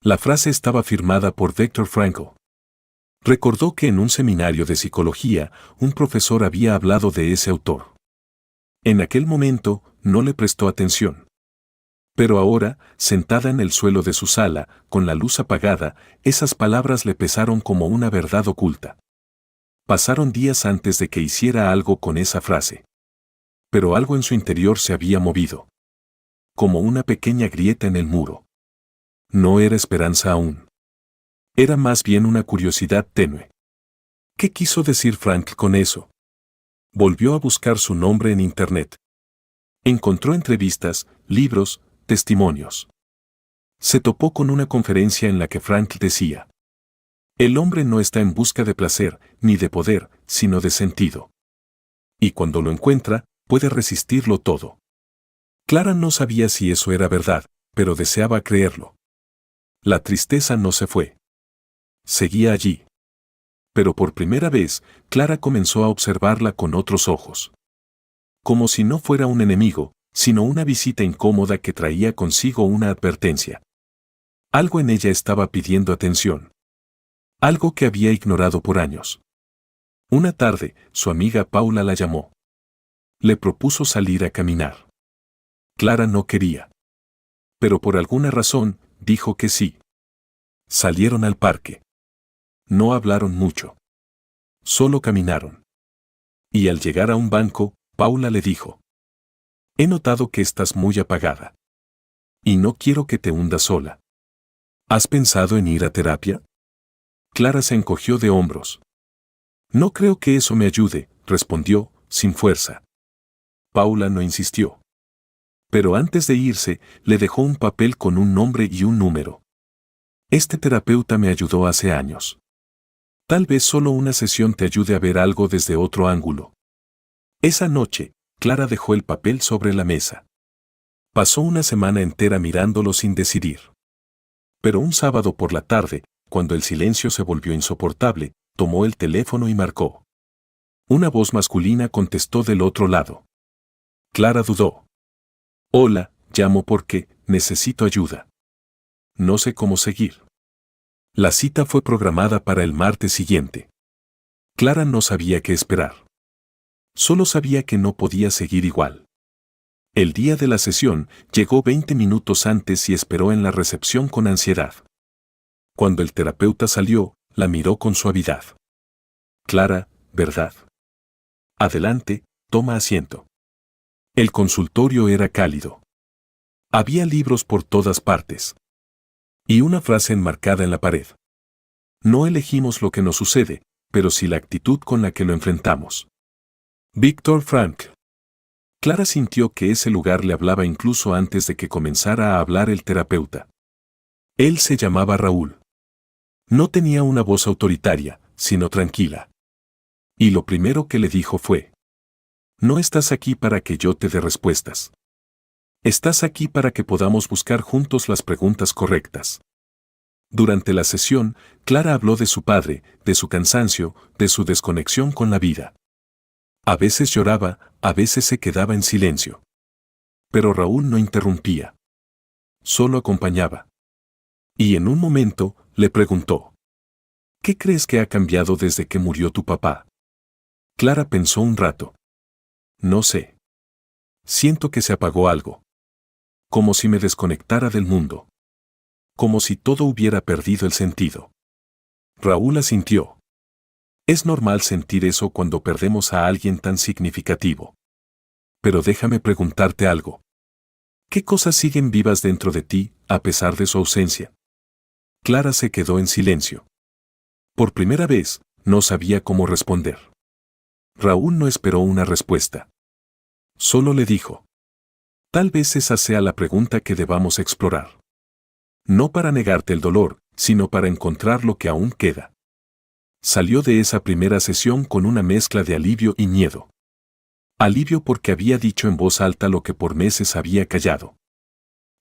La frase estaba firmada por Viktor Frankl. Recordó que en un seminario de psicología, un profesor había hablado de ese autor. En aquel momento, no le prestó atención. Pero ahora, sentada en el suelo de su sala, con la luz apagada, esas palabras le pesaron como una verdad oculta. Pasaron días antes de que hiciera algo con esa frase. Pero algo en su interior se había movido. Como una pequeña grieta en el muro. No era esperanza aún. Era más bien una curiosidad tenue. ¿Qué quiso decir Frank con eso? Volvió a buscar su nombre en Internet. Encontró entrevistas, libros, testimonios. Se topó con una conferencia en la que Frank decía: el hombre no está en busca de placer, ni de poder, sino de sentido. Y cuando lo encuentra, puede resistirlo todo. Clara no sabía si eso era verdad, pero deseaba creerlo. La tristeza no se fue. Seguía allí. Pero por primera vez, Clara comenzó a observarla con otros ojos. Como si no fuera un enemigo, sino una visita incómoda que traía consigo una advertencia. Algo en ella estaba pidiendo atención. Algo que había ignorado por años. Una tarde, su amiga Paula la llamó. Le propuso salir a caminar. Clara no quería. Pero por alguna razón, dijo que sí. Salieron al parque. No hablaron mucho. Solo caminaron. Y al llegar a un banco, Paula le dijo: he notado que estás muy apagada. Y no quiero que te hundas sola. ¿Has pensado en ir a terapia? Clara se encogió de hombros. No creo que eso me ayude, respondió, sin fuerza. Paula no insistió. Pero antes de irse, le dejó un papel con un nombre y un número. Este terapeuta me ayudó hace años. Tal vez solo una sesión te ayude a ver algo desde otro ángulo. Esa noche, Clara dejó el papel sobre la mesa. Pasó una semana entera mirándolo sin decidir. Pero un sábado por la tarde, cuando el silencio se volvió insoportable, tomó el teléfono y marcó. Una voz masculina contestó del otro lado. Clara dudó. Hola, llamo porque necesito ayuda. No sé cómo seguir. La cita fue programada para el martes siguiente. Clara no sabía qué esperar. Solo sabía que no podía seguir igual. El día de la sesión llegó 20 minutos antes y esperó en la recepción con ansiedad. Cuando el terapeuta salió, la miró con suavidad. Clara, ¿verdad? Adelante, toma asiento. El consultorio era cálido. Había libros por todas partes. Y una frase enmarcada en la pared. No elegimos lo que nos sucede, pero sí la actitud con la que lo enfrentamos. Viktor Frankl. Clara sintió que ese lugar le hablaba incluso antes de que comenzara a hablar el terapeuta. Él se llamaba Raúl. No tenía una voz autoritaria, sino tranquila. Y lo primero que le dijo fue: no estás aquí para que yo te dé respuestas. Estás aquí para que podamos buscar juntos las preguntas correctas. Durante la sesión, Clara habló de su padre, de su cansancio, de su desconexión con la vida. A veces lloraba, a veces se quedaba en silencio. Pero Raúl no interrumpía. Solo acompañaba. Y en un momento, le preguntó: ¿qué crees que ha cambiado desde que murió tu papá? Clara pensó un rato. No sé. Siento que se apagó algo. Como si me desconectara del mundo. Como si todo hubiera perdido el sentido. Raúl asintió. Es normal sentir eso cuando perdemos a alguien tan significativo. Pero déjame preguntarte algo. ¿Qué cosas siguen vivas dentro de ti, a pesar de su ausencia? Clara se quedó en silencio. Por primera vez, no sabía cómo responder. Raúl no esperó una respuesta. Solo le dijo. Tal vez esa sea la pregunta que debamos explorar. No para negarte el dolor, sino para encontrar lo que aún queda. Salió de esa primera sesión con una mezcla de alivio y miedo. Alivio porque había dicho en voz alta lo que por meses había callado.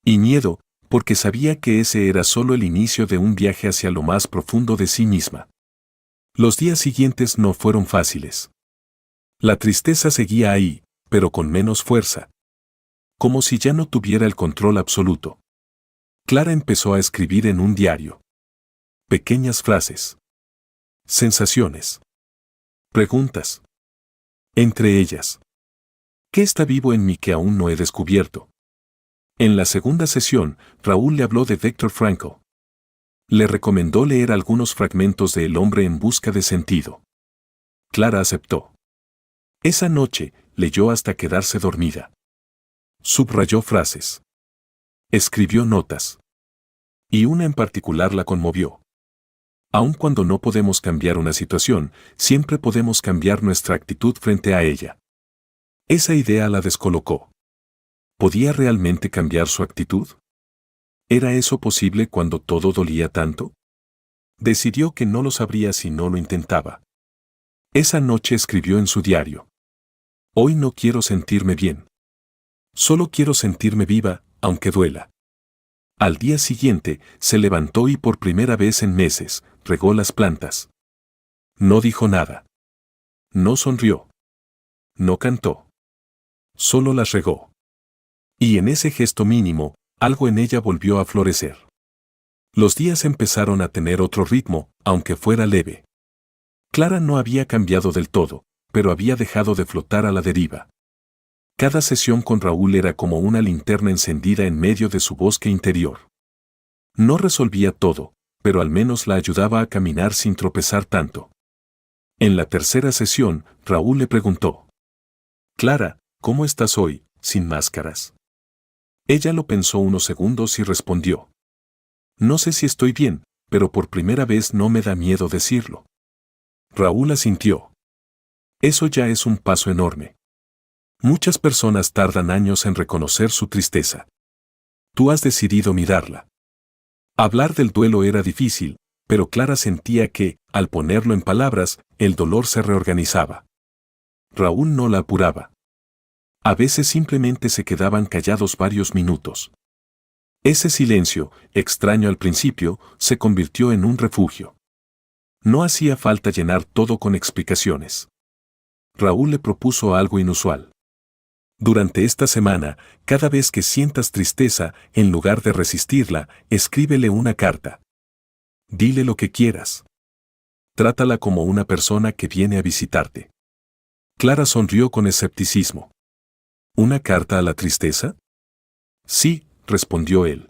Y miedo, porque sabía que ese era solo el inicio de un viaje hacia lo más profundo de sí misma. Los días siguientes no fueron fáciles. La tristeza seguía ahí, pero con menos fuerza. Como si ya no tuviera el control absoluto. Clara empezó a escribir en un diario. Pequeñas frases. Sensaciones. Preguntas. Entre ellas. ¿Qué está vivo en mí que aún no he descubierto? En la segunda sesión, Raúl le habló de Viktor Frankl. Le recomendó leer algunos fragmentos de El hombre en busca de sentido. Clara aceptó. Esa noche, leyó hasta quedarse dormida. Subrayó frases. Escribió notas. Y una en particular la conmovió. Aun cuando no podemos cambiar una situación, siempre podemos cambiar nuestra actitud frente a ella. Esa idea la descolocó. ¿Podía realmente cambiar su actitud? ¿Era eso posible cuando todo dolía tanto? Decidió que no lo sabría si no lo intentaba. Esa noche escribió en su diario. Hoy no quiero sentirme bien. Solo quiero sentirme viva, aunque duela. Al día siguiente, se levantó y por primera vez en meses, regó las plantas. No dijo nada. No sonrió. No cantó. Solo las regó. Y en ese gesto mínimo, algo en ella volvió a florecer. Los días empezaron a tener otro ritmo, aunque fuera leve. Clara no había cambiado del todo, pero había dejado de flotar a la deriva. Cada sesión con Raúl era como una linterna encendida en medio de su bosque interior. No resolvía todo, pero al menos la ayudaba a caminar sin tropezar tanto. En la tercera sesión, Raúl le preguntó. Clara, ¿cómo estás hoy, sin máscaras? Ella lo pensó unos segundos y respondió. No sé si estoy bien, pero por primera vez no me da miedo decirlo. Raúl asintió. Eso ya es un paso enorme. Muchas personas tardan años en reconocer su tristeza. Tú has decidido mirarla. Hablar del duelo era difícil, pero Clara sentía que, al ponerlo en palabras, el dolor se reorganizaba. Raúl no la apuraba. A veces simplemente se quedaban callados varios minutos. Ese silencio, extraño al principio, se convirtió en un refugio. No hacía falta llenar todo con explicaciones. Raúl le propuso algo inusual. Durante esta semana, cada vez que sientas tristeza, en lugar de resistirla, escríbele una carta. Dile lo que quieras. Trátala como una persona que viene a visitarte. Clara sonrió con escepticismo. ¿Una carta a la tristeza? Sí, respondió él.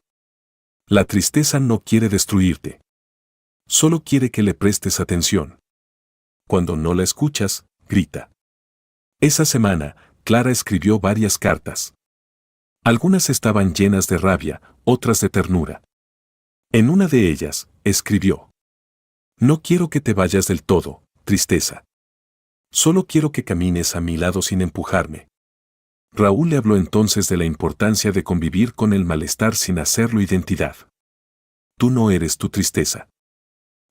La tristeza no quiere destruirte. Solo quiere que le prestes atención. Cuando no la escuchas, grita. Esa semana, Clara escribió varias cartas. Algunas estaban llenas de rabia, otras de ternura. En una de ellas, escribió. No quiero que te vayas del todo, tristeza. Solo quiero que camines a mi lado sin empujarme. Raúl le habló entonces de la importancia de convivir con el malestar sin hacerlo identidad. Tú no eres tu tristeza.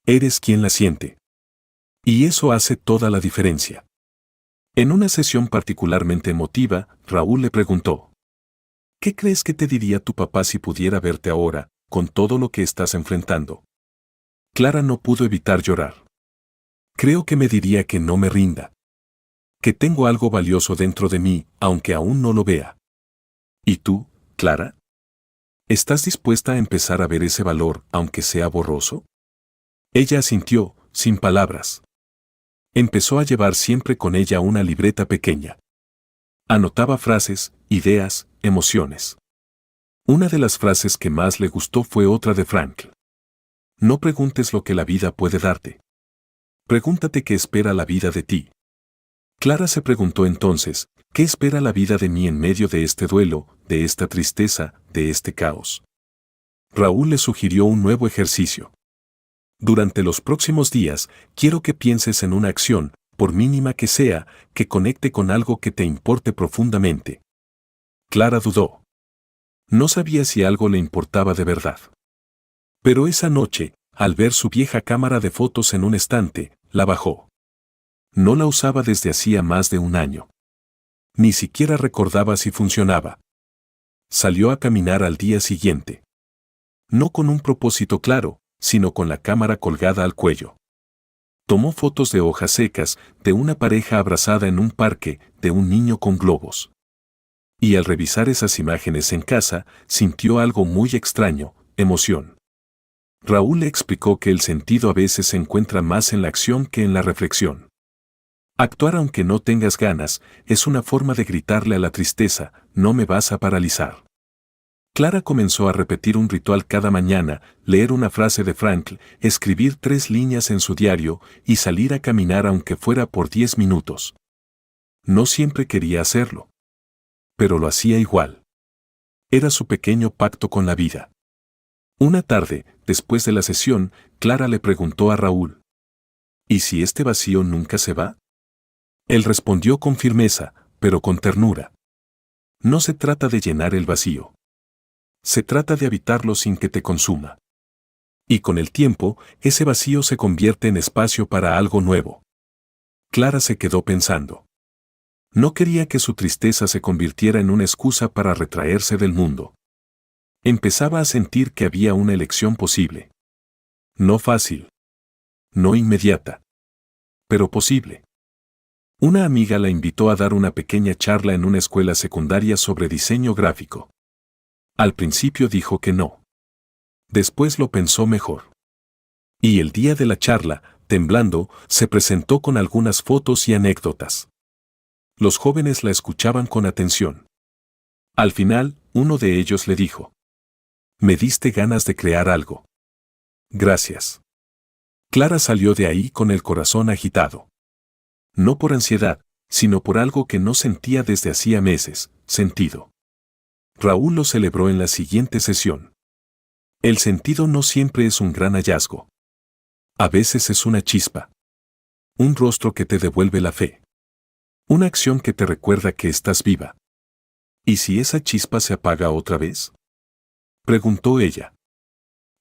Eres quien la siente. Y eso hace toda la diferencia. En una sesión particularmente emotiva, Raúl le preguntó. ¿Qué crees que te diría tu papá si pudiera verte ahora, con todo lo que estás enfrentando? Clara no pudo evitar llorar. Creo que me diría que no me rinda. Que tengo algo valioso dentro de mí, aunque aún no lo vea. ¿Y tú, Clara? ¿Estás dispuesta a empezar a ver ese valor, aunque sea borroso? Ella asintió, sin palabras. Empezó a llevar siempre con ella una libreta pequeña. Anotaba frases, ideas, emociones. Una de las frases que más le gustó fue otra de Frankl. No preguntes lo que la vida puede darte. Pregúntate qué espera la vida de ti. Clara se preguntó entonces, ¿qué espera la vida de mí en medio de este duelo, de esta tristeza, de este caos? Raúl le sugirió un nuevo ejercicio. Durante los próximos días, quiero que pienses en una acción, por mínima que sea, que conecte con algo que te importe profundamente. Clara dudó. No sabía si algo le importaba de verdad. Pero esa noche, al ver su vieja cámara de fotos en un estante, la bajó. No la usaba desde hacía más de un año. Ni siquiera recordaba si funcionaba. Salió a caminar al día siguiente. No con un propósito claro, sino con la cámara colgada al cuello. Tomó fotos de hojas secas, de una pareja abrazada en un parque, de un niño con globos. Y al revisar esas imágenes en casa, sintió algo muy extraño, emoción. Raúl le explicó que el sentido a veces se encuentra más en la acción que en la reflexión. Actuar aunque no tengas ganas, es una forma de gritarle a la tristeza, no me vas a paralizar. Clara comenzó a repetir un ritual cada mañana, leer una frase de Frankl, escribir 3 líneas en su diario y salir a caminar aunque fuera por 10 minutos. No siempre quería hacerlo. Pero lo hacía igual. Era su pequeño pacto con la vida. Una tarde, después de la sesión, Clara le preguntó a Raúl: ¿y si este vacío nunca se va? Él respondió con firmeza, pero con ternura. No se trata de llenar el vacío. Se trata de habitarlo sin que te consuma. Y con el tiempo, ese vacío se convierte en espacio para algo nuevo. Clara se quedó pensando. No quería que su tristeza se convirtiera en una excusa para retraerse del mundo. Empezaba a sentir que había una elección posible. No fácil. No inmediata. Pero posible. Una amiga la invitó a dar una pequeña charla en una escuela secundaria sobre diseño gráfico. Al principio dijo que no. Después lo pensó mejor. Y el día de la charla, temblando, se presentó con algunas fotos y anécdotas. Los jóvenes la escuchaban con atención. Al final, uno de ellos le dijo: me diste ganas de crear algo. Gracias. Clara salió de ahí con el corazón agitado. No por ansiedad, sino por algo que no sentía desde hacía meses, sentido. Raúl lo celebró en la siguiente sesión. El sentido no siempre es un gran hallazgo. A veces es una chispa. Un rostro que te devuelve la fe. Una acción que te recuerda que estás viva. ¿Y si esa chispa se apaga otra vez?, preguntó ella.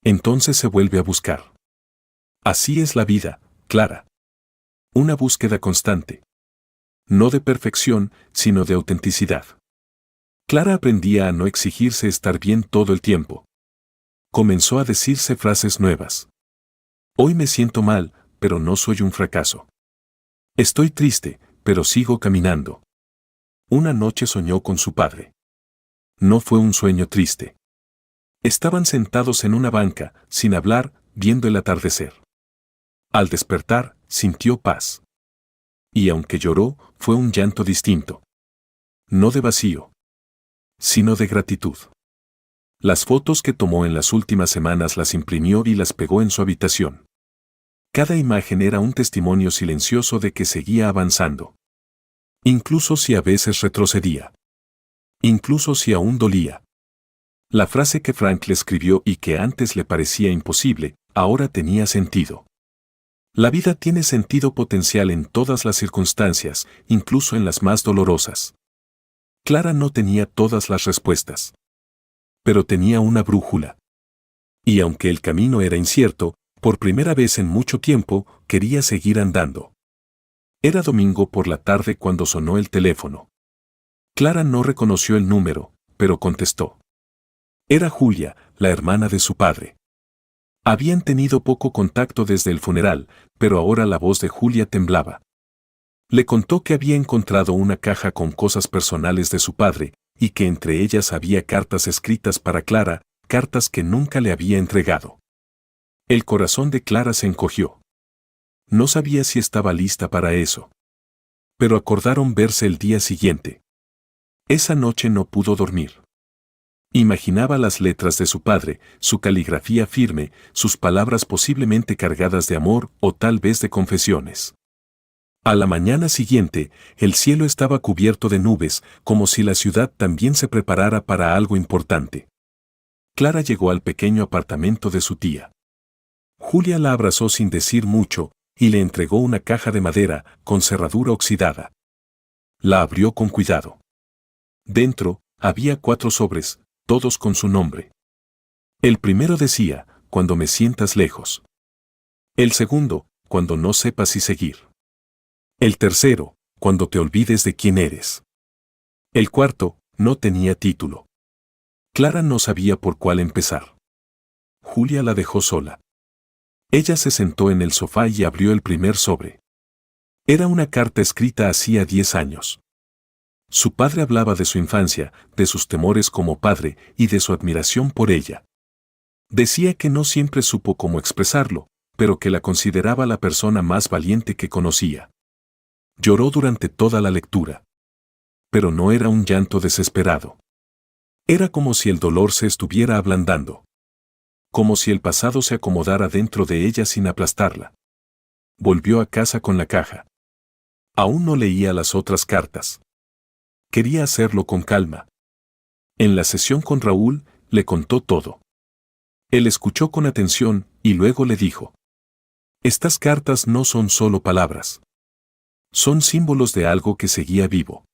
Entonces se vuelve a buscar. Así es la vida, Clara. Una búsqueda constante. No de perfección, sino de autenticidad. Clara aprendía a no exigirse estar bien todo el tiempo. Comenzó a decirse frases nuevas. Hoy me siento mal, pero no soy un fracaso. Estoy triste, pero sigo caminando. Una noche soñó con su padre. No fue un sueño triste. Estaban sentados en una banca, sin hablar, viendo el atardecer. Al despertar, sintió paz. Y aunque lloró, fue un llanto distinto. No de vacío, sino de gratitud. Las fotos que tomó en las últimas semanas las imprimió y las pegó en su habitación. Cada imagen era un testimonio silencioso de que seguía avanzando. Incluso si a veces retrocedía. Incluso si aún dolía. La frase que Frank le escribió y que antes le parecía imposible, ahora tenía sentido. La vida tiene sentido potencial en todas las circunstancias, incluso en las más dolorosas. Clara no tenía todas las respuestas. Pero tenía una brújula. Y aunque el camino era incierto, por primera vez en mucho tiempo, quería seguir andando. Era domingo por la tarde cuando sonó el teléfono. Clara no reconoció el número, pero contestó. Era Julia, la hermana de su padre. Habían tenido poco contacto desde el funeral, pero ahora la voz de Julia temblaba. Le contó que había encontrado una caja con cosas personales de su padre, y que entre ellas había cartas escritas para Clara, cartas que nunca le había entregado. El corazón de Clara se encogió. No sabía si estaba lista para eso. Pero acordaron verse el día siguiente. Esa noche no pudo dormir. Imaginaba las letras de su padre, su caligrafía firme, sus palabras posiblemente cargadas de amor o tal vez de confesiones. A la mañana siguiente, el cielo estaba cubierto de nubes, como si la ciudad también se preparara para algo importante. Clara llegó al pequeño apartamento de su tía. Julia la abrazó sin decir mucho, y le entregó una caja de madera con cerradura oxidada. La abrió con cuidado. Dentro había 4 sobres, todos con su nombre. El primero decía, cuando me sientas lejos. El segundo, cuando no sepas si seguir. El tercero, cuando te olvides de quién eres. El cuarto, no tenía título. Clara no sabía por cuál empezar. Julia la dejó sola. Ella se sentó en el sofá y abrió el primer sobre. Era una carta escrita hacía 10 años. Su padre hablaba de su infancia, de sus temores como padre y de su admiración por ella. Decía que no siempre supo cómo expresarlo, pero que la consideraba la persona más valiente que conocía. Lloró durante toda la lectura. Pero no era un llanto desesperado. Era como si el dolor se estuviera ablandando. Como si el pasado se acomodara dentro de ella sin aplastarla. Volvió a casa con la caja. Aún no leía las otras cartas. Quería hacerlo con calma. En la sesión con Raúl, le contó todo. Él escuchó con atención y luego le dijo: estas cartas no son solo palabras. Son símbolos de algo que seguía vivo.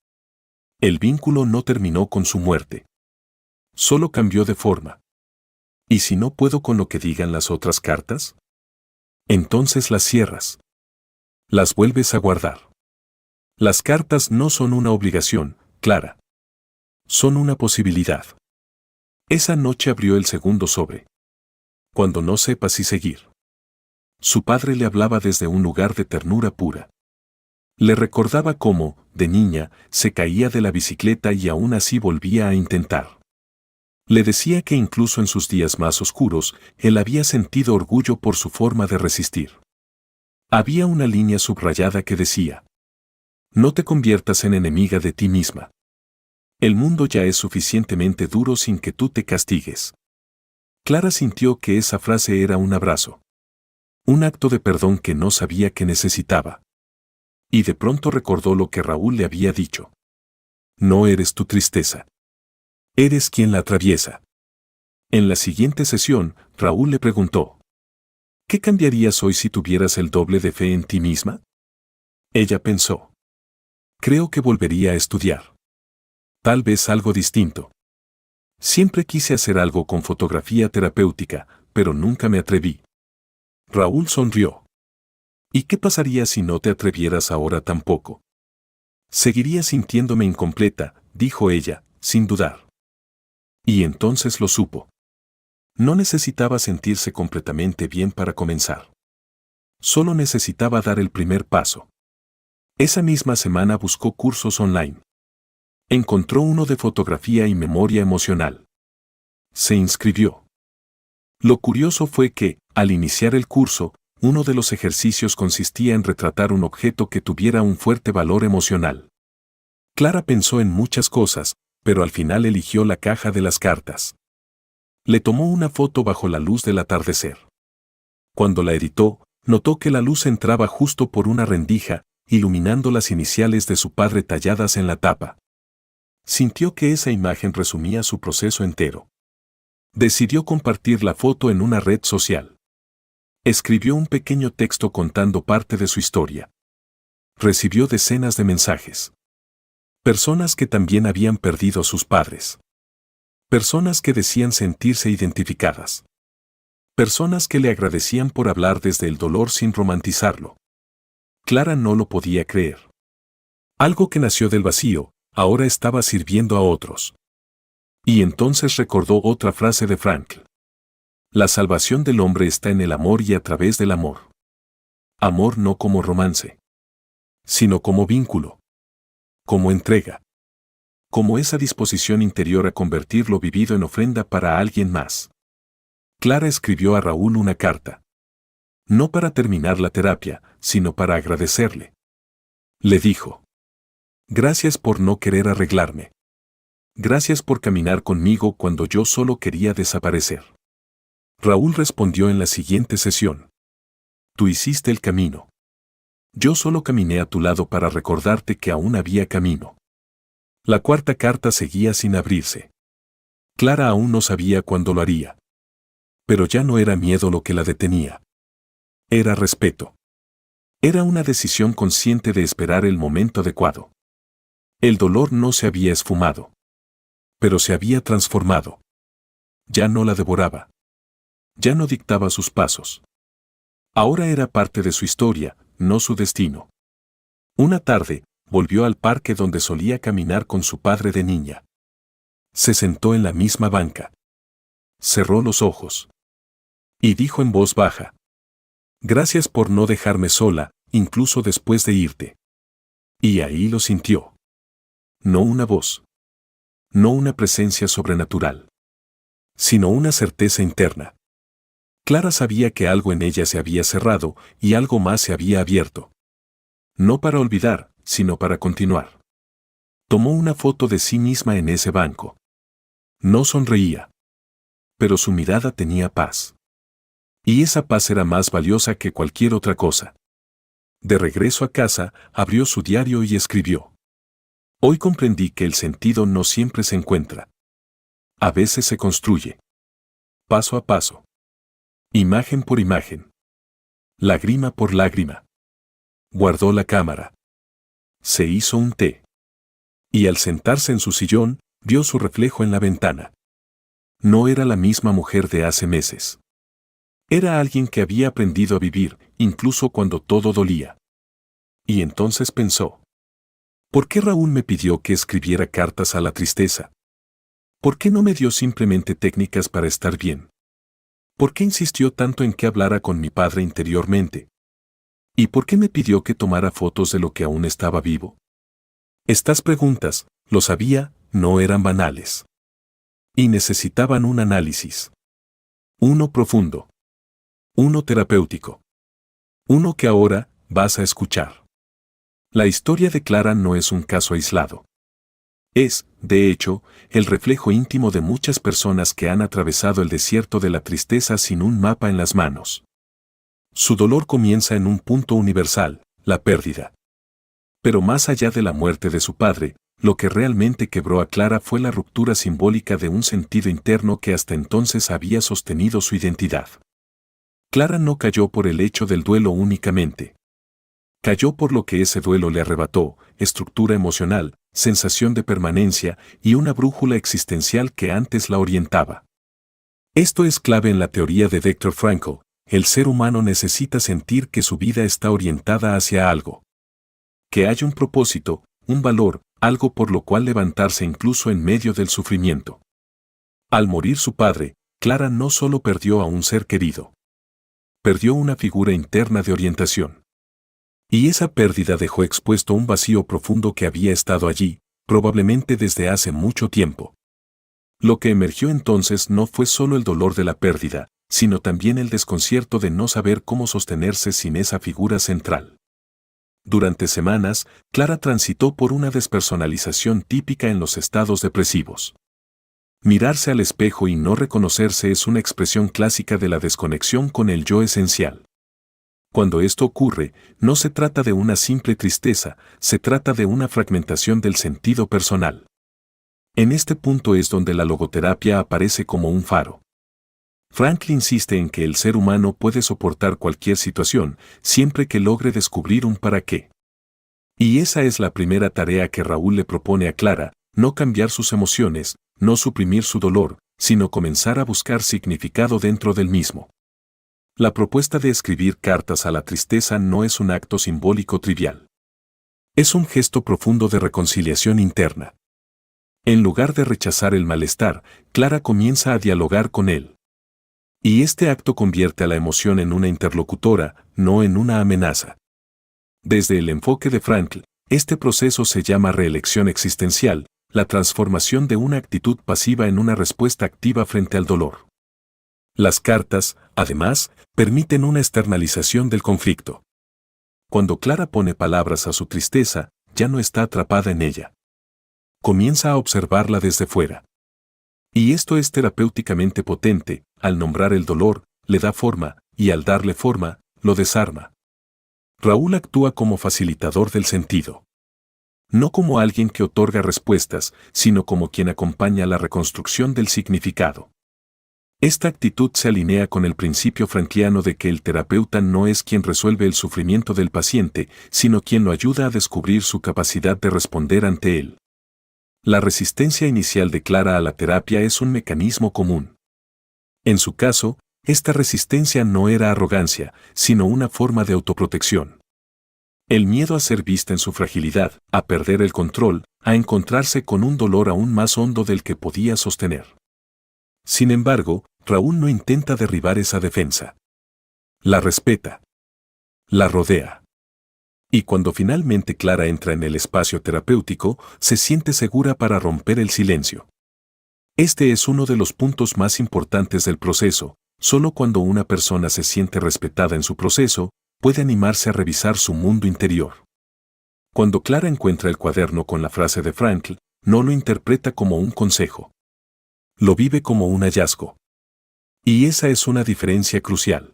El vínculo no terminó con su muerte. Solo cambió de forma. ¿Y si no puedo con lo que digan las otras cartas? Entonces las cierras. Las vuelves a guardar. Las cartas no son una obligación, Clara. Son una posibilidad. Esa noche abrió el segundo sobre. Cuando no sepa si seguir. Su padre le hablaba desde un lugar de ternura pura. Le recordaba cómo, de niña, se caía de la bicicleta y aún así volvía a intentar. Le decía que incluso en sus días más oscuros, él había sentido orgullo por su forma de resistir. Había una línea subrayada que decía: no te conviertas en enemiga de ti misma. El mundo ya es suficientemente duro sin que tú te castigues. Clara sintió que esa frase era un abrazo. Un acto de perdón que no sabía que necesitaba. Y de pronto recordó lo que Raúl le había dicho. No eres tu tristeza. Eres quien la atraviesa. En la siguiente sesión, Raúl le preguntó: ¿qué cambiarías hoy si tuvieras el doble de fe en ti misma? Ella pensó: creo que volvería a estudiar. Tal vez algo distinto. Siempre quise hacer algo con fotografía terapéutica, pero nunca me atreví. Raúl sonrió. ¿Y qué pasaría si no te atrevieras ahora tampoco? Seguiría sintiéndome incompleta, dijo ella, sin dudar. Y entonces lo supo. No necesitaba sentirse completamente bien para comenzar. Solo necesitaba dar el primer paso. Esa misma semana buscó cursos online. Encontró uno de fotografía y memoria emocional. Se inscribió. Lo curioso fue que, al iniciar el curso, uno de los ejercicios consistía en retratar un objeto que tuviera un fuerte valor emocional. Clara pensó en muchas cosas, pero al final eligió la caja de las cartas. Le tomó una foto bajo la luz del atardecer. Cuando la editó, notó que la luz entraba justo por una rendija, iluminando las iniciales de su padre talladas en la tapa. Sintió que esa imagen resumía su proceso entero. Decidió compartir la foto en una red social. Escribió un pequeño texto contando parte de su historia. Recibió decenas de mensajes. Personas que también habían perdido a sus padres. Personas que decían sentirse identificadas. Personas que le agradecían por hablar desde el dolor sin romantizarlo. Clara no lo podía creer. Algo que nació del vacío, ahora estaba sirviendo a otros. Y entonces recordó otra frase de Frankl. La salvación del hombre está en el amor y a través del amor. Amor no como romance, sino como vínculo, como entrega, como esa disposición interior a convertir lo vivido en ofrenda para alguien más. Clara escribió a Raúl una carta. No para terminar la terapia, sino para agradecerle. Le dijo: gracias por no querer arreglarme. Gracias por caminar conmigo cuando yo solo quería desaparecer. Raúl respondió en la siguiente sesión: tú hiciste el camino. Yo solo caminé a tu lado para recordarte que aún había camino. La cuarta carta seguía sin abrirse. Clara aún no sabía cuándo lo haría. Pero ya no era miedo lo que la detenía. Era respeto. Era una decisión consciente de esperar el momento adecuado. El dolor no se había esfumado, pero se había transformado. Ya no la devoraba. Ya no dictaba sus pasos. Ahora era parte de su historia, no su destino. Una tarde, volvió al parque donde solía caminar con su padre de niña. Se sentó en la misma banca. Cerró los ojos. Y dijo en voz baja: «Gracias por no dejarme sola, incluso después de irte». Y ahí lo sintió. No una voz. No una presencia sobrenatural. Sino una certeza interna. Clara sabía que algo en ella se había cerrado y algo más se había abierto. No para olvidar, sino para continuar. Tomó una foto de sí misma en ese banco. No sonreía. Pero su mirada tenía paz. Y esa paz era más valiosa que cualquier otra cosa. De regreso a casa, abrió su diario y escribió: «Hoy comprendí que el sentido no siempre se encuentra. A veces se construye. Paso a paso. Imagen por imagen. Lágrima por lágrima». Guardó la cámara. Se hizo un té. Y al sentarse en su sillón, vio su reflejo en la ventana. No era la misma mujer de hace meses. Era alguien que había aprendido a vivir, incluso cuando todo dolía. Y entonces pensó: ¿por qué Raúl me pidió que escribiera cartas a la tristeza? ¿Por qué no me dio simplemente técnicas para estar bien? ¿Por qué insistió tanto en que hablara con mi padre interiormente? ¿Y por qué me pidió que tomara fotos de lo que aún estaba vivo? Estas preguntas, lo sabía, no eran banales. Y necesitaban un análisis. Uno profundo. Uno terapéutico. Uno que ahora vas a escuchar. La historia de Clara no es un caso aislado. Es, de hecho, el reflejo íntimo de muchas personas que han atravesado el desierto de la tristeza sin un mapa en las manos. Su dolor comienza en un punto universal, la pérdida. Pero más allá de la muerte de su padre, lo que realmente quebró a Clara fue la ruptura simbólica de un sentido interno que hasta entonces había sostenido su identidad. Clara no cayó por el hecho del duelo únicamente. Cayó por lo que ese duelo le arrebató: estructura emocional, sensación de permanencia y una brújula existencial que antes la orientaba. Esto es clave en la teoría de Viktor Frankl: el ser humano necesita sentir que su vida está orientada hacia algo. Que hay un propósito, un valor, algo por lo cual levantarse incluso en medio del sufrimiento. Al morir su padre, Clara no solo perdió a un ser querido. Perdió una figura interna de orientación. Y esa pérdida dejó expuesto un vacío profundo que había estado allí, probablemente desde hace mucho tiempo. Lo que emergió entonces no fue solo el dolor de la pérdida, sino también el desconcierto de no saber cómo sostenerse sin esa figura central. Durante semanas, Clara transitó por una despersonalización típica en los estados depresivos. Mirarse al espejo y no reconocerse es una expresión clásica de la desconexión con el yo esencial. Cuando esto ocurre, no se trata de una simple tristeza, se trata de una fragmentación del sentido personal. En este punto es donde la logoterapia aparece como un faro. Frankl insiste en que el ser humano puede soportar cualquier situación, siempre que logre descubrir un para qué. Y esa es la primera tarea que Raúl le propone a Clara: no cambiar sus emociones, no suprimir su dolor, sino comenzar a buscar significado dentro del mismo. La propuesta de escribir cartas a la tristeza no es un acto simbólico trivial. Es un gesto profundo de reconciliación interna. En lugar de rechazar el malestar, Clara comienza a dialogar con él. Y este acto convierte a la emoción en una interlocutora, no en una amenaza. Desde el enfoque de Frankl, este proceso se llama reelección existencial, la transformación de una actitud pasiva en una respuesta activa frente al dolor. Las cartas, además, permiten una externalización del conflicto. Cuando Clara pone palabras a su tristeza, ya no está atrapada en ella. Comienza a observarla desde fuera. Y esto es terapéuticamente potente: al nombrar el dolor, le da forma, y al darle forma, lo desarma. Raúl actúa como facilitador del sentido. No como alguien que otorga respuestas, sino como quien acompaña la reconstrucción del significado. Esta actitud se alinea con el principio frankliano de que el terapeuta no es quien resuelve el sufrimiento del paciente, sino quien lo ayuda a descubrir su capacidad de responder ante él. La resistencia inicial de Clara a la terapia es un mecanismo común. En su caso, esta resistencia no era arrogancia, sino una forma de autoprotección. El miedo a ser vista en su fragilidad, a perder el control, a encontrarse con un dolor aún más hondo del que podía sostener. Sin embargo, Raúl no intenta derribar esa defensa. La respeta. La rodea. Y cuando finalmente Clara entra en el espacio terapéutico, se siente segura para romper el silencio. Este es uno de los puntos más importantes del proceso. Solo cuando una persona se siente respetada en su proceso, puede animarse a revisar su mundo interior. Cuando Clara encuentra el cuaderno con la frase de Frankl, no lo interpreta como un consejo. Lo vive como un hallazgo. Y esa es una diferencia crucial.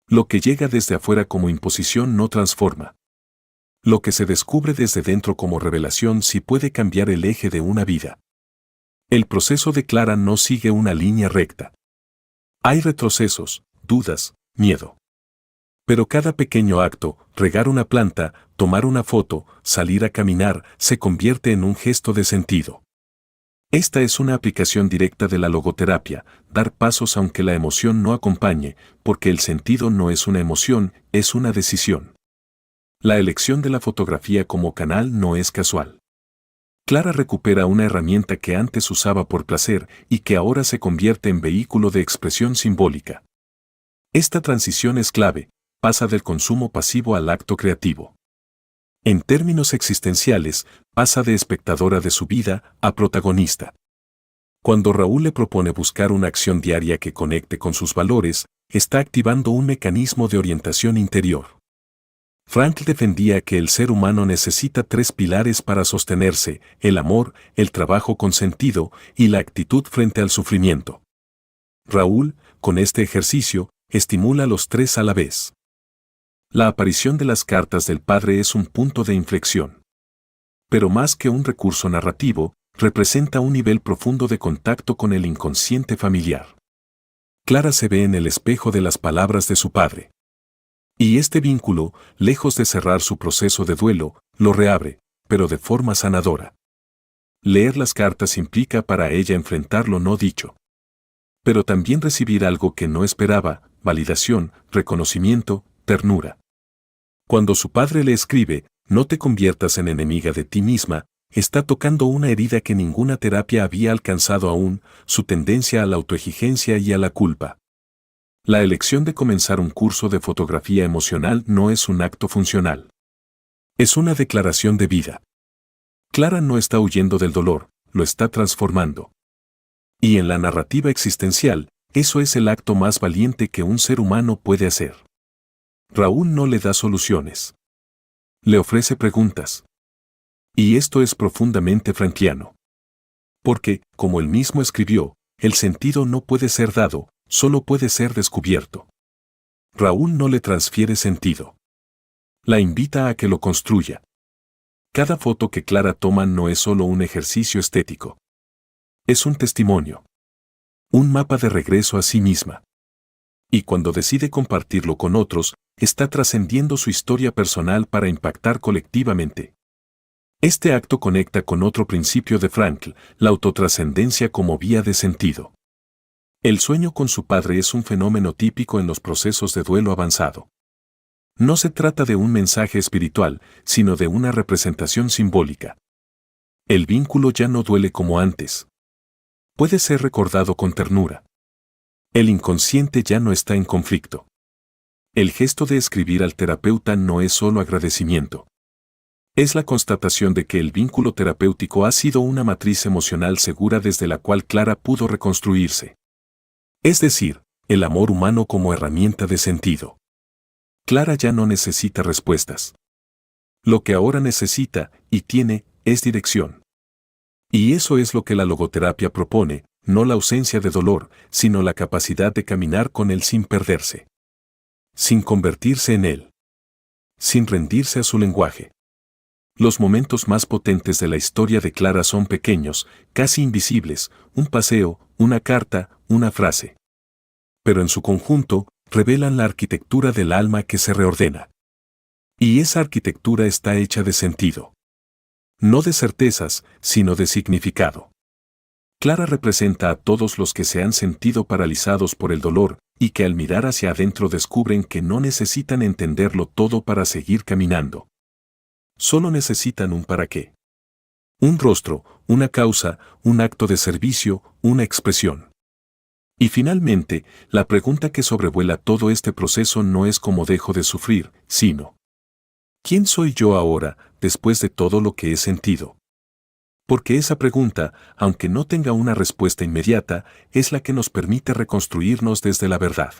Lo que llega desde afuera como imposición no transforma. Lo que se descubre desde dentro como revelación sí puede cambiar el eje de una vida. El proceso de Clara no sigue una línea recta. Hay retrocesos, dudas, miedo. Pero cada pequeño acto, regar una planta, tomar una foto, salir a caminar, se convierte en un gesto de sentido. Esta es una aplicación directa de la logoterapia, dar pasos aunque la emoción no acompañe, porque el sentido no es una emoción, es una decisión. La elección de la fotografía como canal no es casual. Clara recupera una herramienta que antes usaba por placer y que ahora se convierte en vehículo de expresión simbólica. Esta transición es clave, pasa del consumo pasivo al acto creativo. En términos existenciales, pasa de espectadora de su vida a protagonista. Cuando Raúl le propone buscar una acción diaria que conecte con sus valores, está activando un mecanismo de orientación interior. Frankl defendía que el ser humano necesita 3 pilares para sostenerse: el amor, el trabajo con sentido y la actitud frente al sufrimiento. Raúl, con este ejercicio, estimula los 3 a la vez. La aparición de las cartas del padre es un punto de inflexión. Pero más que un recurso narrativo, representa un nivel profundo de contacto con el inconsciente familiar. Clara se ve en el espejo de las palabras de su padre. Y este vínculo, lejos de cerrar su proceso de duelo, lo reabre, pero de forma sanadora. Leer las cartas implica para ella enfrentar lo no dicho. Pero también recibir algo que no esperaba: validación, reconocimiento, ternura. Cuando su padre le escribe, no te conviertas en enemiga de ti misma, está tocando una herida que ninguna terapia había alcanzado aún: su tendencia a la autoexigencia y a la culpa. La elección de comenzar un curso de fotografía emocional no es un acto funcional. Es una declaración de vida. Clara no está huyendo del dolor, lo está transformando. Y en la narrativa existencial, eso es el acto más valiente que un ser humano puede hacer. Raúl no le da soluciones. Le ofrece preguntas. Y esto es profundamente frankliano. Porque, como él mismo escribió, el sentido no puede ser dado, solo puede ser descubierto. Raúl no le transfiere sentido. La invita a que lo construya. Cada foto que Clara toma no es solo un ejercicio estético. Es un testimonio. Un mapa de regreso a sí misma. Y cuando decide compartirlo con otros, está trascendiendo su historia personal para impactar colectivamente. Este acto conecta con otro principio de Frankl, la autotrascendencia como vía de sentido. El sueño con su padre es un fenómeno típico en los procesos de duelo avanzado. No se trata de un mensaje espiritual, sino de una representación simbólica. El vínculo ya no duele como antes. Puede ser recordado con ternura. El inconsciente ya no está en conflicto. El gesto de escribir al terapeuta no es solo agradecimiento. Es la constatación de que el vínculo terapéutico ha sido una matriz emocional segura desde la cual Clara pudo reconstruirse. Es decir, el amor humano como herramienta de sentido. Clara ya no necesita respuestas. Lo que ahora necesita, y tiene, es dirección. Y eso es lo que la logoterapia propone: no la ausencia de dolor, sino la capacidad de caminar con él sin perderse. Sin convertirse en él. Sin rendirse a su lenguaje. Los momentos más potentes de la historia de Clara son pequeños, casi invisibles, un paseo, una carta, una frase. Pero en su conjunto, revelan la arquitectura del alma que se reordena. Y esa arquitectura está hecha de sentido. No de certezas, sino de significado. Clara representa a todos los que se han sentido paralizados por el dolor y que al mirar hacia adentro descubren que no necesitan entenderlo todo para seguir caminando. Solo necesitan un para qué. Un rostro, una causa, un acto de servicio, una expresión. Y finalmente, la pregunta que sobrevuela todo este proceso no es cómo dejo de sufrir, sino ¿quién soy yo ahora, después de todo lo que he sentido? Porque esa pregunta, aunque no tenga una respuesta inmediata, es la que nos permite reconstruirnos desde la verdad.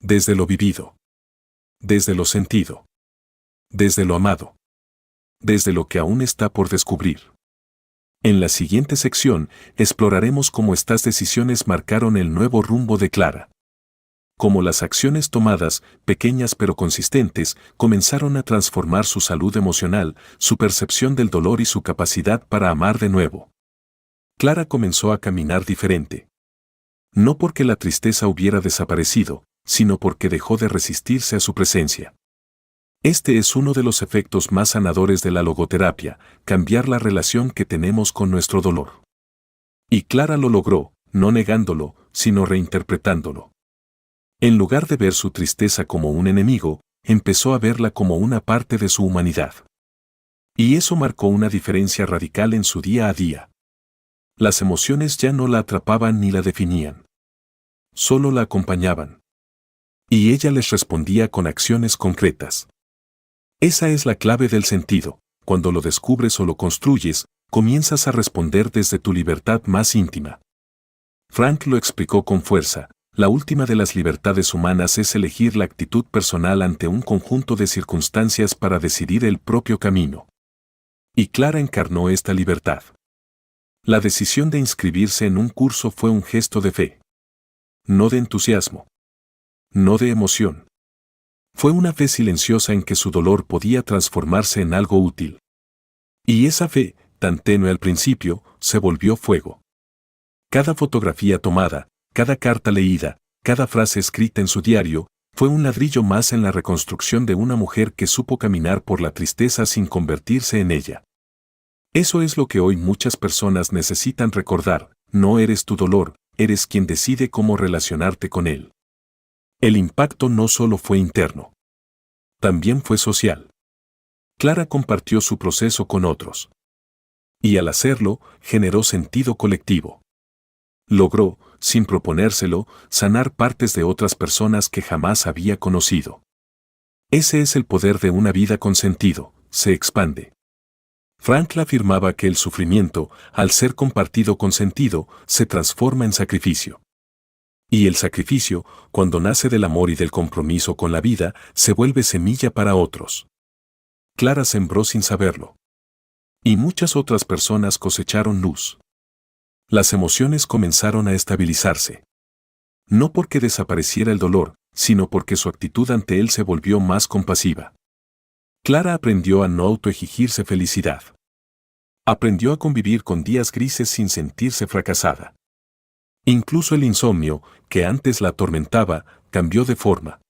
Desde lo vivido. Desde lo sentido. Desde lo amado. Desde lo que aún está por descubrir. En la siguiente sección, exploraremos cómo estas decisiones marcaron el nuevo rumbo de Clara. Cómo las acciones tomadas, pequeñas pero consistentes, comenzaron a transformar su salud emocional, su percepción del dolor y su capacidad para amar de nuevo. Clara comenzó a caminar diferente. No porque la tristeza hubiera desaparecido, sino porque dejó de resistirse a su presencia. Este es uno de los efectos más sanadores de la logoterapia, cambiar la relación que tenemos con nuestro dolor. Y Clara lo logró, no negándolo, sino reinterpretándolo. En lugar de ver su tristeza como un enemigo, empezó a verla como una parte de su humanidad. Y eso marcó una diferencia radical en su día a día. Las emociones ya no la atrapaban ni la definían. Solo la acompañaban. Y ella les respondía con acciones concretas. Esa es la clave del sentido. Cuando lo descubres o lo construyes, comienzas a responder desde tu libertad más íntima. Frank lo explicó con fuerza. La última de las libertades humanas es elegir la actitud personal ante un conjunto de circunstancias para decidir el propio camino. Y Clara encarnó esta libertad. La decisión de inscribirse en un curso fue un gesto de fe. No de entusiasmo. No de emoción. Fue una fe silenciosa en que su dolor podía transformarse en algo útil. Y esa fe, tan tenue al principio, se volvió fuego. Cada fotografía tomada, cada carta leída, cada frase escrita en su diario, fue un ladrillo más en la reconstrucción de una mujer que supo caminar por la tristeza sin convertirse en ella. Eso es lo que hoy muchas personas necesitan recordar: no eres tu dolor, eres quien decide cómo relacionarte con él. El impacto no solo fue interno. También fue social. Clara compartió su proceso con otros. Y al hacerlo, generó sentido colectivo. Logró, sin proponérselo, sanar partes de otras personas que jamás había conocido. Ese es el poder de una vida con sentido, se expande. Frankl afirmaba que el sufrimiento, al ser compartido con sentido, se transforma en sacrificio. Y el sacrificio, cuando nace del amor y del compromiso con la vida, se vuelve semilla para otros. Clara sembró sin saberlo. Y muchas otras personas cosecharon luz. Las emociones comenzaron a estabilizarse. No porque desapareciera el dolor, sino porque su actitud ante él se volvió más compasiva. Clara aprendió a no autoexigirse felicidad. Aprendió a convivir con días grises sin sentirse fracasada. Incluso el insomnio, que antes la atormentaba, cambió de forma.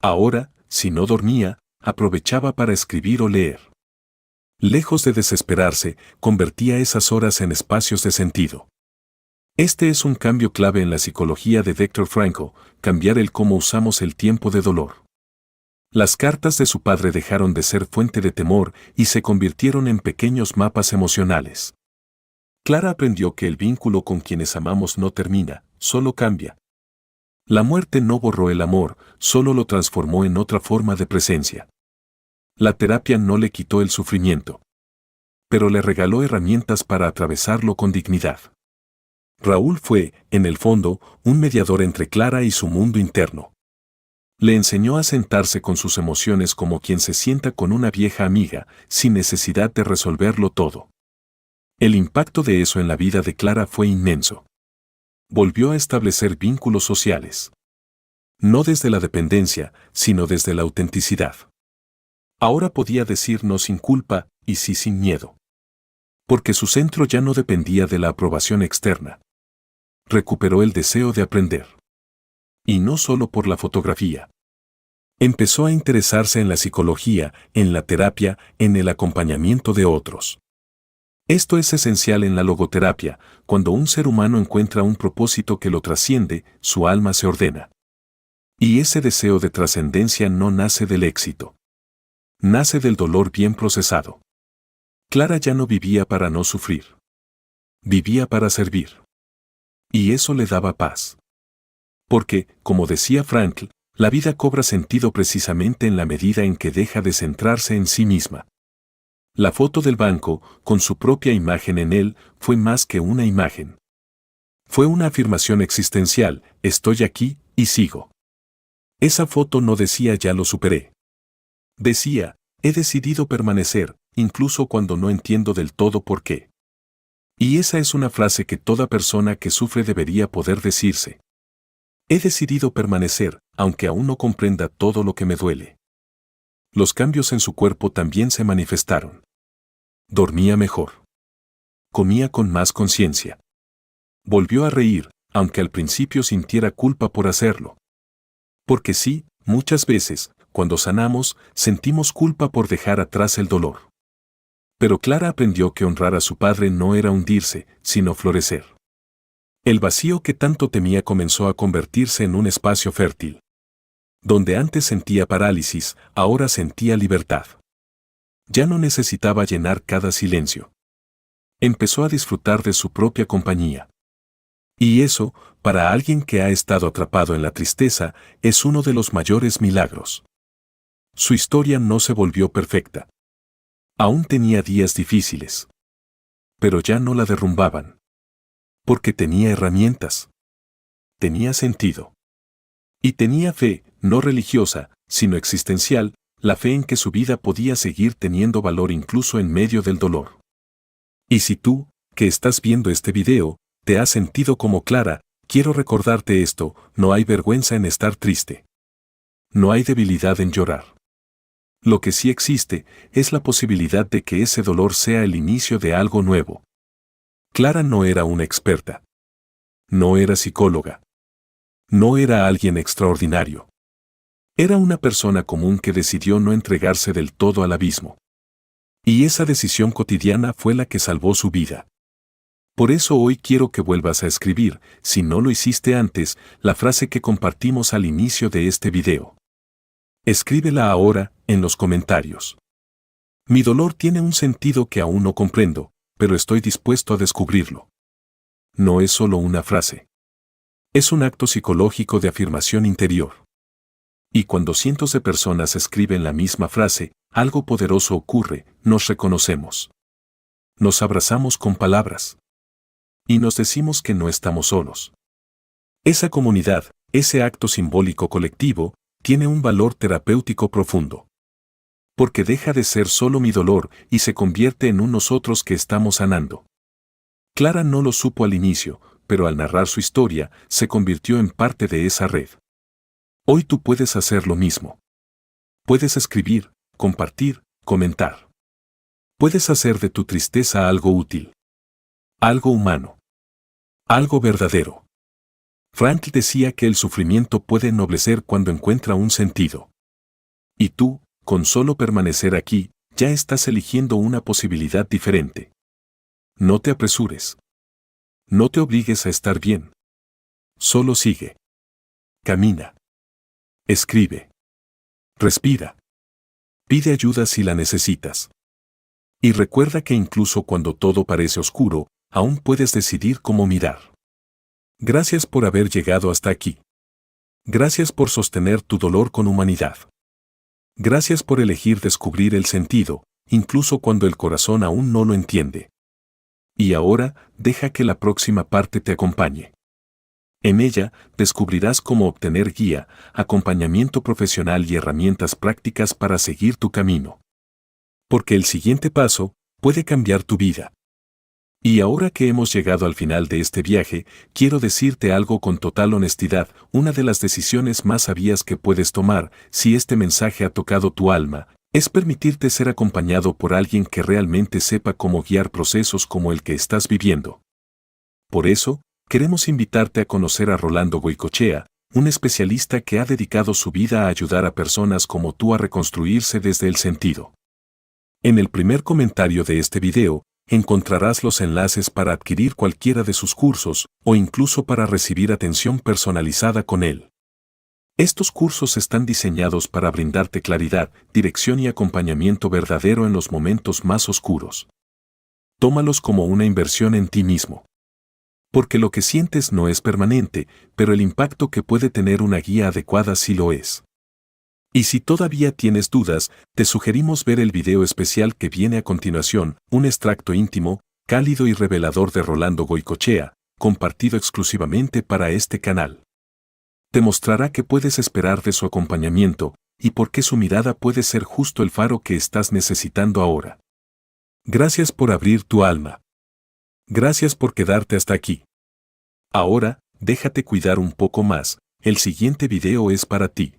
Ahora, si no dormía, aprovechaba para escribir o leer. Lejos de desesperarse, convertía esas horas en espacios de sentido. Este es un cambio clave en la psicología de Viktor Frankl, cambiar el cómo usamos el tiempo de dolor. Las cartas de su padre dejaron de ser fuente de temor y se convirtieron en pequeños mapas emocionales. Clara aprendió que el vínculo con quienes amamos no termina, solo cambia. La muerte no borró el amor, solo lo transformó en otra forma de presencia. La terapia no le quitó el sufrimiento, pero le regaló herramientas para atravesarlo con dignidad. Raúl fue, en el fondo, un mediador entre Clara y su mundo interno. Le enseñó a sentarse con sus emociones como quien se sienta con una vieja amiga, sin necesidad de resolverlo todo. El impacto de eso en la vida de Clara fue inmenso. Volvió a establecer vínculos sociales. No desde la dependencia, sino desde la autenticidad. Ahora podía decir no sin culpa y sí sin miedo. Porque su centro ya no dependía de la aprobación externa. Recuperó el deseo de aprender. Y no solo por la fotografía. Empezó a interesarse en la psicología, en la terapia, en el acompañamiento de otros. Esto es esencial en la logoterapia. Cuando un ser humano encuentra un propósito que lo trasciende, su alma se ordena. Y ese deseo de trascendencia no nace del éxito. Nace del dolor bien procesado. Clara ya no vivía para no sufrir. Vivía para servir. Y eso le daba paz. Porque, como decía Frankl, la vida cobra sentido precisamente en la medida en que deja de centrarse en sí misma. La foto del banco, con su propia imagen en él, fue más que una imagen. Fue una afirmación existencial: estoy aquí y sigo. Esa foto no decía ya lo superé. Decía, he decidido permanecer, incluso cuando no entiendo del todo por qué. Y esa es una frase que toda persona que sufre debería poder decirse. He decidido permanecer, aunque aún no comprenda todo lo que me duele. Los cambios en su cuerpo también se manifestaron. Dormía mejor. Comía con más conciencia. Volvió a reír, aunque al principio sintiera culpa por hacerlo. Porque sí, muchas veces, cuando sanamos, sentimos culpa por dejar atrás el dolor. Pero Clara aprendió que honrar a su padre no era hundirse, sino florecer. El vacío que tanto temía comenzó a convertirse en un espacio fértil. Donde antes sentía parálisis, ahora sentía libertad. Ya no necesitaba llenar cada silencio. Empezó a disfrutar de su propia compañía. Y eso, para alguien que ha estado atrapado en la tristeza, es uno de los mayores milagros. Su historia no se volvió perfecta. Aún tenía días difíciles. Pero ya no la derrumbaban. Porque tenía herramientas. Tenía sentido. Y tenía fe, no religiosa, sino existencial, la fe en que su vida podía seguir teniendo valor incluso en medio del dolor. Y si tú, que estás viendo este video, te has sentido como Clara, quiero recordarte esto: no hay vergüenza en estar triste. No hay debilidad en llorar. Lo que sí existe es la posibilidad de que ese dolor sea el inicio de algo nuevo. Clara no era una experta. No era psicóloga. No era alguien extraordinario. Era una persona común que decidió no entregarse del todo al abismo. Y esa decisión cotidiana fue la que salvó su vida. Por eso hoy quiero que vuelvas a escribir, si no lo hiciste antes, la frase que compartimos al inicio de este video. Escríbela ahora, en los comentarios. Mi dolor tiene un sentido que aún no comprendo, pero estoy dispuesto a descubrirlo. No es solo una frase. Es un acto psicológico de afirmación interior. Y cuando cientos de personas escriben la misma frase, algo poderoso ocurre: nos reconocemos. Nos abrazamos con palabras. Y nos decimos que no estamos solos. Esa comunidad, ese acto simbólico colectivo, tiene un valor terapéutico profundo. Porque deja de ser solo mi dolor y se convierte en un nosotros que estamos sanando. Clara no lo supo al inicio, pero al narrar su historia, se convirtió en parte de esa red. Hoy tú puedes hacer lo mismo. Puedes escribir, compartir, comentar. Puedes hacer de tu tristeza algo útil. Algo humano. Algo verdadero. Frankl decía que el sufrimiento puede ennoblecer cuando encuentra un sentido. Y tú, con solo permanecer aquí, ya estás eligiendo una posibilidad diferente. No te apresures. No te obligues a estar bien. Solo sigue. Camina. Escribe. Respira. Pide ayuda si la necesitas. Y recuerda que incluso cuando todo parece oscuro, aún puedes decidir cómo mirar. Gracias por haber llegado hasta aquí. Gracias por sostener tu dolor con humanidad. Gracias por elegir descubrir el sentido, incluso cuando el corazón aún no lo entiende. Y ahora, deja que la próxima parte te acompañe. En ella, descubrirás cómo obtener guía, acompañamiento profesional y herramientas prácticas para seguir tu camino. Porque el siguiente paso puede cambiar tu vida. Y ahora que hemos llegado al final de este viaje, quiero decirte algo con total honestidad: una de las decisiones más sabias que puedes tomar, si este mensaje ha tocado tu alma, Es permitirte ser acompañado por alguien que realmente sepa cómo guiar procesos como el que estás viviendo. Por eso, queremos invitarte a conocer a Rolando Goycochea, un especialista que ha dedicado su vida a ayudar a personas como tú a reconstruirse desde el sentido. En el primer comentario de este video, encontrarás los enlaces para adquirir cualquiera de sus cursos o incluso para recibir atención personalizada con él. Estos cursos están diseñados para brindarte claridad, dirección y acompañamiento verdadero en los momentos más oscuros. Tómalos como una inversión en ti mismo. Porque lo que sientes no es permanente, pero el impacto que puede tener una guía adecuada sí lo es. Y si todavía tienes dudas, te sugerimos ver el video especial que viene a continuación, un extracto íntimo, cálido y revelador de Rolando Goycochea, compartido exclusivamente para este canal. Te mostrará qué puedes esperar de su acompañamiento y por qué su mirada puede ser justo el faro que estás necesitando ahora. Gracias por abrir tu alma. Gracias por quedarte hasta aquí. Ahora, déjate cuidar un poco más, el siguiente video es para ti.